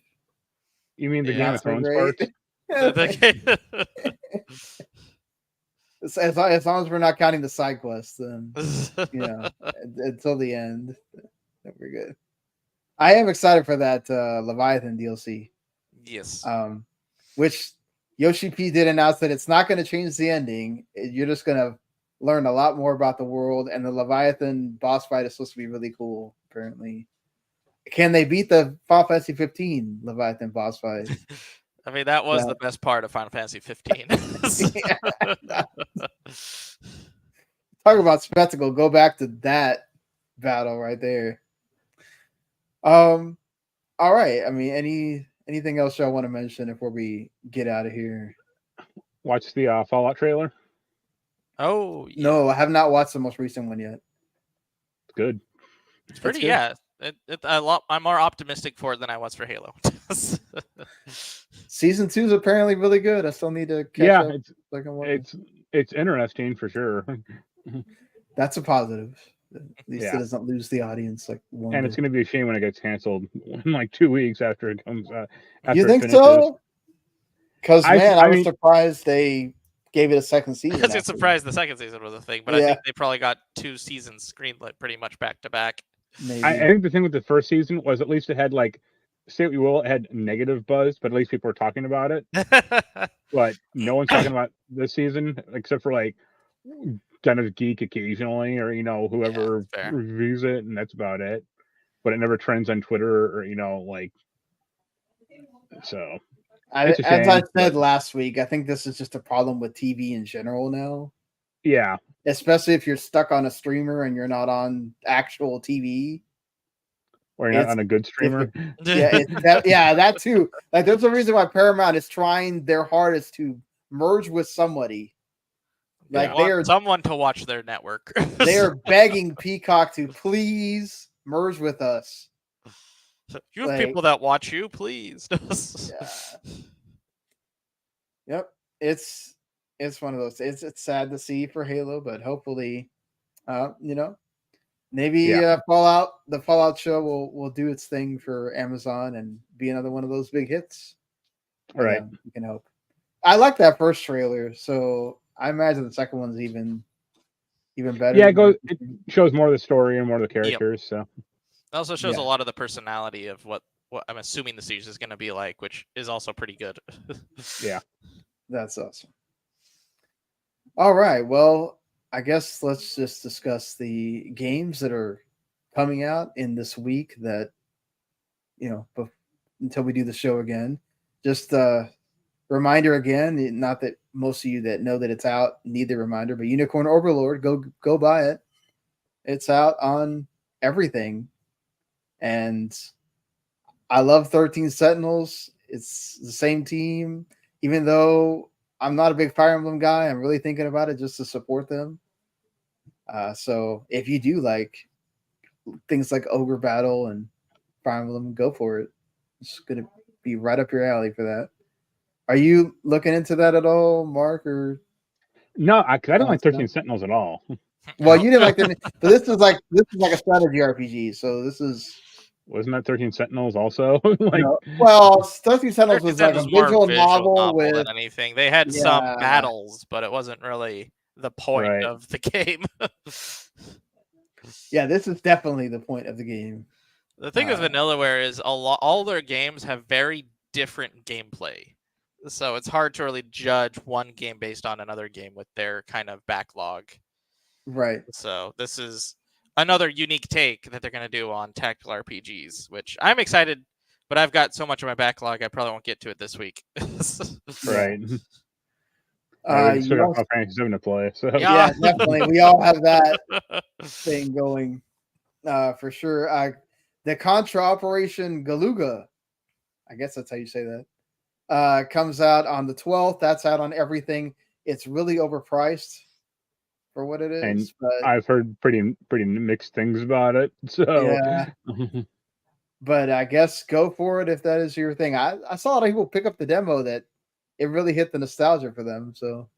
You mean the Game of Thrones parts? As long as we're not counting the side quests, then until the end, then we're good. I am excited for that Leviathan DLC. Yes. Which Yoshi P did announce that it's not going to change the ending. You're just going to learn a lot more about the world, and the Leviathan boss fight is supposed to be really cool, apparently. Can they beat the Final Fantasy 15 Leviathan boss fight? I mean, that was the best part of Final Fantasy 15. Talk about spectacle. Go back to that battle right there. All right. I mean, anything else y'all want to mention before we get out of here? Watch the Fallout trailer. Oh yeah. No, I have not watched the most recent one yet. It's good. It's pretty. Yeah, I'm more optimistic for it than I was for Halo. Season 2 is apparently really good. I still need to catch up. It's interesting for sure. That's a positive. At least it doesn't lose the audience. And it's going to be a shame when it gets canceled in like 2 weeks after it comes. You think so? Because I was surprised they gave it a second season. I was surprised the second season was a thing, but I think they probably got 2 seasons screenlit pretty much back to back. Maybe. I think the thing with the first season was at least it had say what you will, it had negative buzz, but at least people were talking about it. But no one's talking about this season except for kind of Geek occasionally, or whoever reviews it, and that's about it. But it never trends on Twitter or so. As I said last week, I think this is just a problem with TV in general now. Yeah. Especially if you're stuck on a streamer and you're not on actual TV. Or you're not on a good streamer. That too. There's a reason why Paramount is trying their hardest to merge with somebody. They want someone to watch their network. They are begging Peacock to please merge with us. You have people that watch you, please. Yep. It's one of those. It's sad to see for Halo, but hopefully, maybe the Fallout show will do its thing for Amazon and be another one of those big hits. All right. You can hope. I like that first trailer, so I imagine the second one's even better. Yeah, it shows more of the story and more of the characters. So it also shows a lot of the personality of what I'm assuming the series is going to be like, which is also pretty good. Yeah, that's awesome. All right, well, I guess let's just discuss the games that are coming out in this week that, until we do the show again. Just reminder again, not that most of you that know that it's out need the reminder, but Unicorn Overlord, go buy it. It's out on everything. And I love 13 Sentinels. It's the same team. Even though I'm not a big Fire Emblem guy, I'm really thinking about it just to support them. So if you do like things like Ogre Battle and Fire Emblem, go for it. It's going to be right up your alley for that. Are you looking into that at all, Mark? Or no, I don't like 13 Sentinels at all. Well, you didn't like them, but this is like a strategy RPG. So this is Wasn't that 13 Sentinels also? Like, No. Well, 13 Sentinels was like a Sentinels was more visual novel with than anything. They had some yeah, battles, but it wasn't really the point Right. of the game. yeah. This is definitely the point of the game. The thing with Vanillaware is all their games have very different gameplay. So it's hard to really judge one game based on another game with their kind of backlog. Right. So this is another unique take that they're going to do on tactical RPGs, which I'm excited, but I've got so much of my backlog I probably won't get to it this week. right. We still got Final Fantasy VII to play. So Yeah, definitely. We all have that thing going for sure. The Contra Operation Galuga, I guess that's how you say that, comes out on the 12th. That's out on everything. It's really overpriced for what it is. And but I've heard pretty mixed things about it. So yeah. But I guess go for it if that is your thing. I saw a lot of people pick up the demo that it really hit the nostalgia for them. So,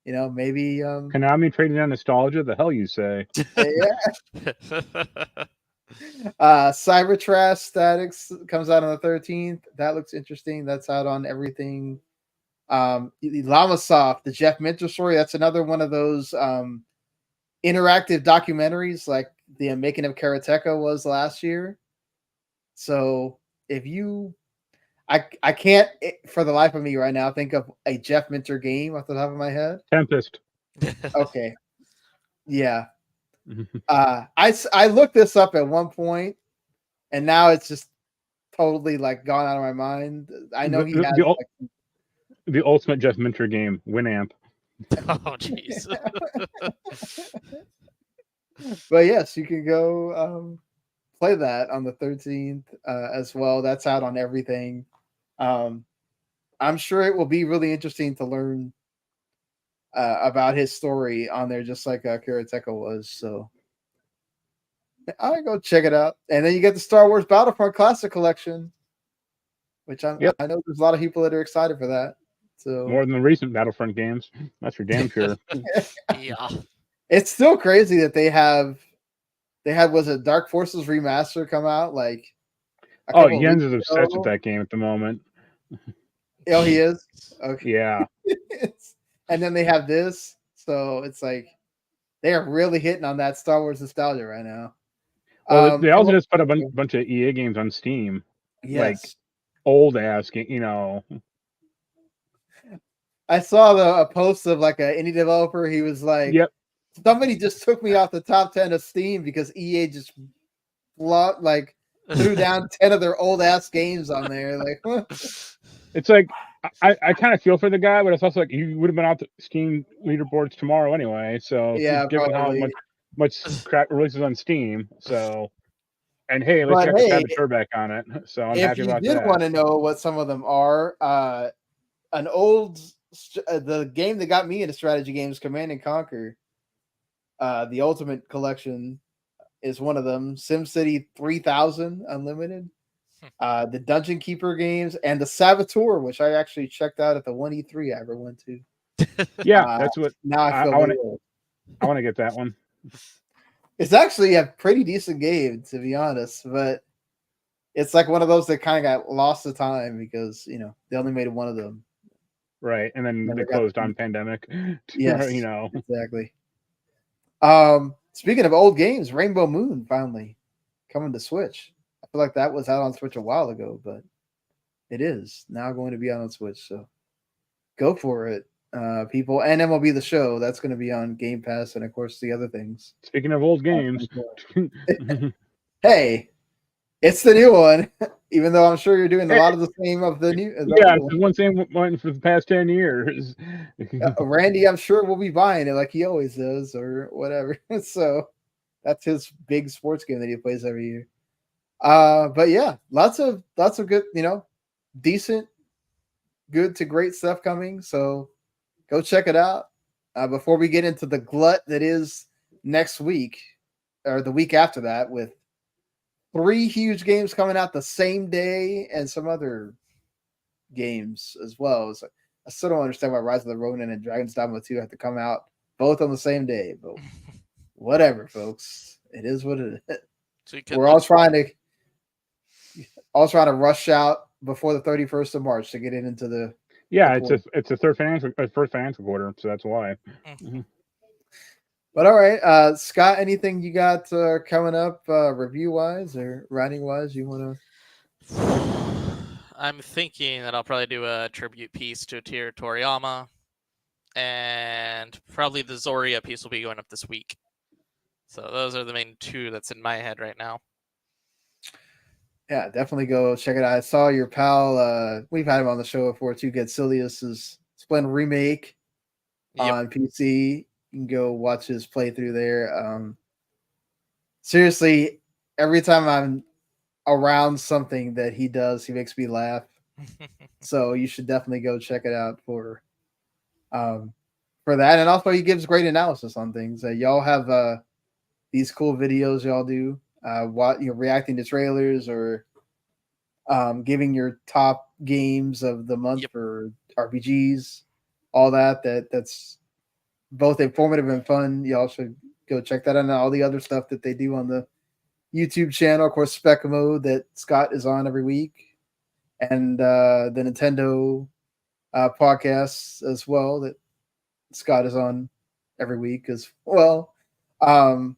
maybe Konami trading on nostalgia, the hell you say? Yeah. Cybertrash Statics comes out on the 13th. That looks interesting. That's out on everything. Lamasoft, the Jeff Minter story. That's another one of those interactive documentaries like the making of Karateka was last year. So if you, I can't for the life of me right now think of a Jeff Minter game off the top of my head. Tempest. Okay. Yeah. I looked this up at one point, and now it's just totally like gone out of my mind. I know he has the ultimate Jeff Minter game, Winamp. Oh jeez. But yes, you can go play that on the 13th as well. That's out on everything. I'm sure it will be really interesting to learn about his story on there, just like Karateka was. So I'll go check it out. And then you get the Star Wars Battlefront Classic Collection, which I know there's a lot of people that are excited for that. So more than the recent Battlefront games, that's for damn sure. Yeah, it's still crazy that they had was it Dark Forces Remaster come out like. Jens is obsessed with that game at the moment. Oh, he is? Okay. Yeah. And then they have this. So it's like they are really hitting on that Star Wars nostalgia right now. Well, they also just put a bunch of EA games on Steam. Yes. Like old ass, I saw a post of like an indie developer. He was like, "Yep, somebody just took me off the top 10 of Steam because EA just threw down 10 of their old ass games on there." Like, it's like I kind of feel for the guy, but it's also like he would have been out the Steam leaderboards tomorrow anyway. So yeah, given probably. how much crap releases on Steam, so and hey, let's get the saboteur back on it. So I'm happy about that. If you did want to know what some of them are, the game that got me into strategy games, Command and Conquer, the Ultimate Collection is one of them. SimCity 3000 Unlimited, the Dungeon Keeper games, and the Saboteur, which I actually checked out at the 1E3 I ever went to. Yeah, that's what. Now I feel I want to get that one. It's actually a pretty decent game, to be honest, but it's like one of those that kind of got lost to time because they only made one of them. Right, and then they closed on pandemic. Yes, exactly. Speaking of old games, Rainbow Moon finally coming to Switch. I feel like that was out on Switch a while ago, but it is now going to be out on Switch. So go for it, people. And MLB The Show, that's going to be on Game Pass, and of course the other things. Speaking of old games, hey, it's the new one. Even though I'm sure you're doing a lot of the same of the new. It's the same one for the past 10 years. Randy, I'm sure will be buying it like he always does, or whatever. So that's his big sports game that he plays every year. But yeah, lots of good, decent, good to great stuff coming. So go check it out. Before we get into the glut that is next week or the week after that, with 3 huge games coming out the same day and some other games as well. So I still don't understand why Rise of the Ronin and Dragon's Dogma 2 have to come out both on the same day, but whatever, folks. It is what it is. So we're all trying to I'll try to rush out before the 31st of March to get it into the. Yeah, the it's a first financial quarter, so that's why. Mhm. But all right, Scott, anything you got coming up review wise or writing wise you want to? I'm thinking that I'll probably do a tribute piece to Akira Toriyama, and probably the Zoria piece will be going up this week. So those are the main two that's in my head right now. Yeah, definitely go check it out. I saw your pal. We've had him on the show before too. Get Silius's Splendid remake Yep. on PC. You can go watch his playthrough there. Seriously, every time I'm around something that he does, he makes me laugh. So you should definitely go check it out for that. And also, he gives great analysis on things. Y'all have these cool videos y'all do. What reacting to trailers or giving your top games of the month Yep. for RPGs, all that's both informative and fun. Y'all should go check that out and all the other stuff that they do on the YouTube channel. Of course, Spec Mode that Scott is on every week, and the Nintendo podcasts as well that Scott is on every week as well. So,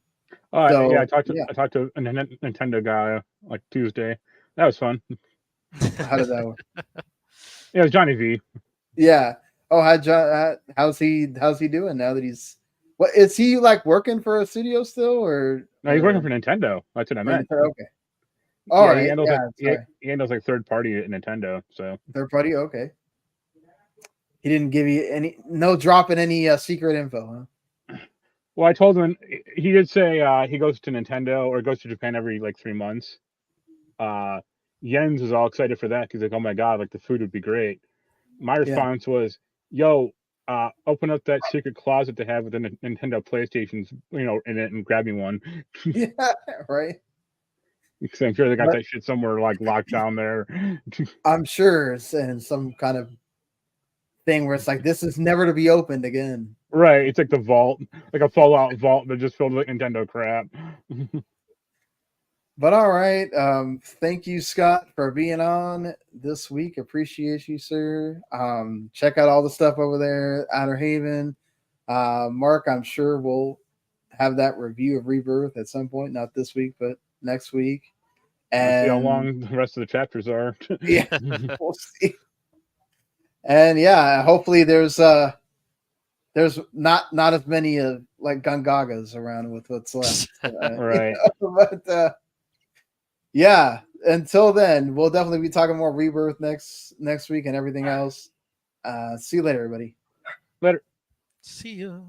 I talked to yeah. a Nintendo guy like Tuesday. That was fun. How did that work? Yeah, it was Johnny V. Yeah. Oh, how's he doing now that he's what is he like working for a studio still or No, he's working for Nintendo. That's what I meant. Okay. All yeah, right. he handles like third party at Nintendo. So Third party. Okay. He didn't give you no dropping any secret info, huh? Well, I told him he did say he goes to Nintendo or goes to Japan every like 3 months. Jens was all excited for that because like, oh my god, like the food would be great. My response was, "Yo, open up that secret closet to have with the Nintendo PlayStations, in it and grab me one." Yeah. Right. Because I'm sure they got that shit somewhere like locked down there. I'm sure it's in some kind of thing where it's like this is never to be opened again. Right, it's like the vault, like a Fallout vault that just filled with Nintendo crap. But all right, thank you, Scott, for being on this week. Appreciate you, sir. Check out all the stuff over there, Outerhaven. Mark, I'm sure we'll have that review of Rebirth at some point, not this week, but next week. And we'll see how long the rest of the chapters are. Yeah, we'll see. And yeah, hopefully there's not as many like Gungagas around with what's left. Right. But yeah, until then, we'll definitely be talking more Rebirth next week and everything else. See you later, everybody. Later. See ya.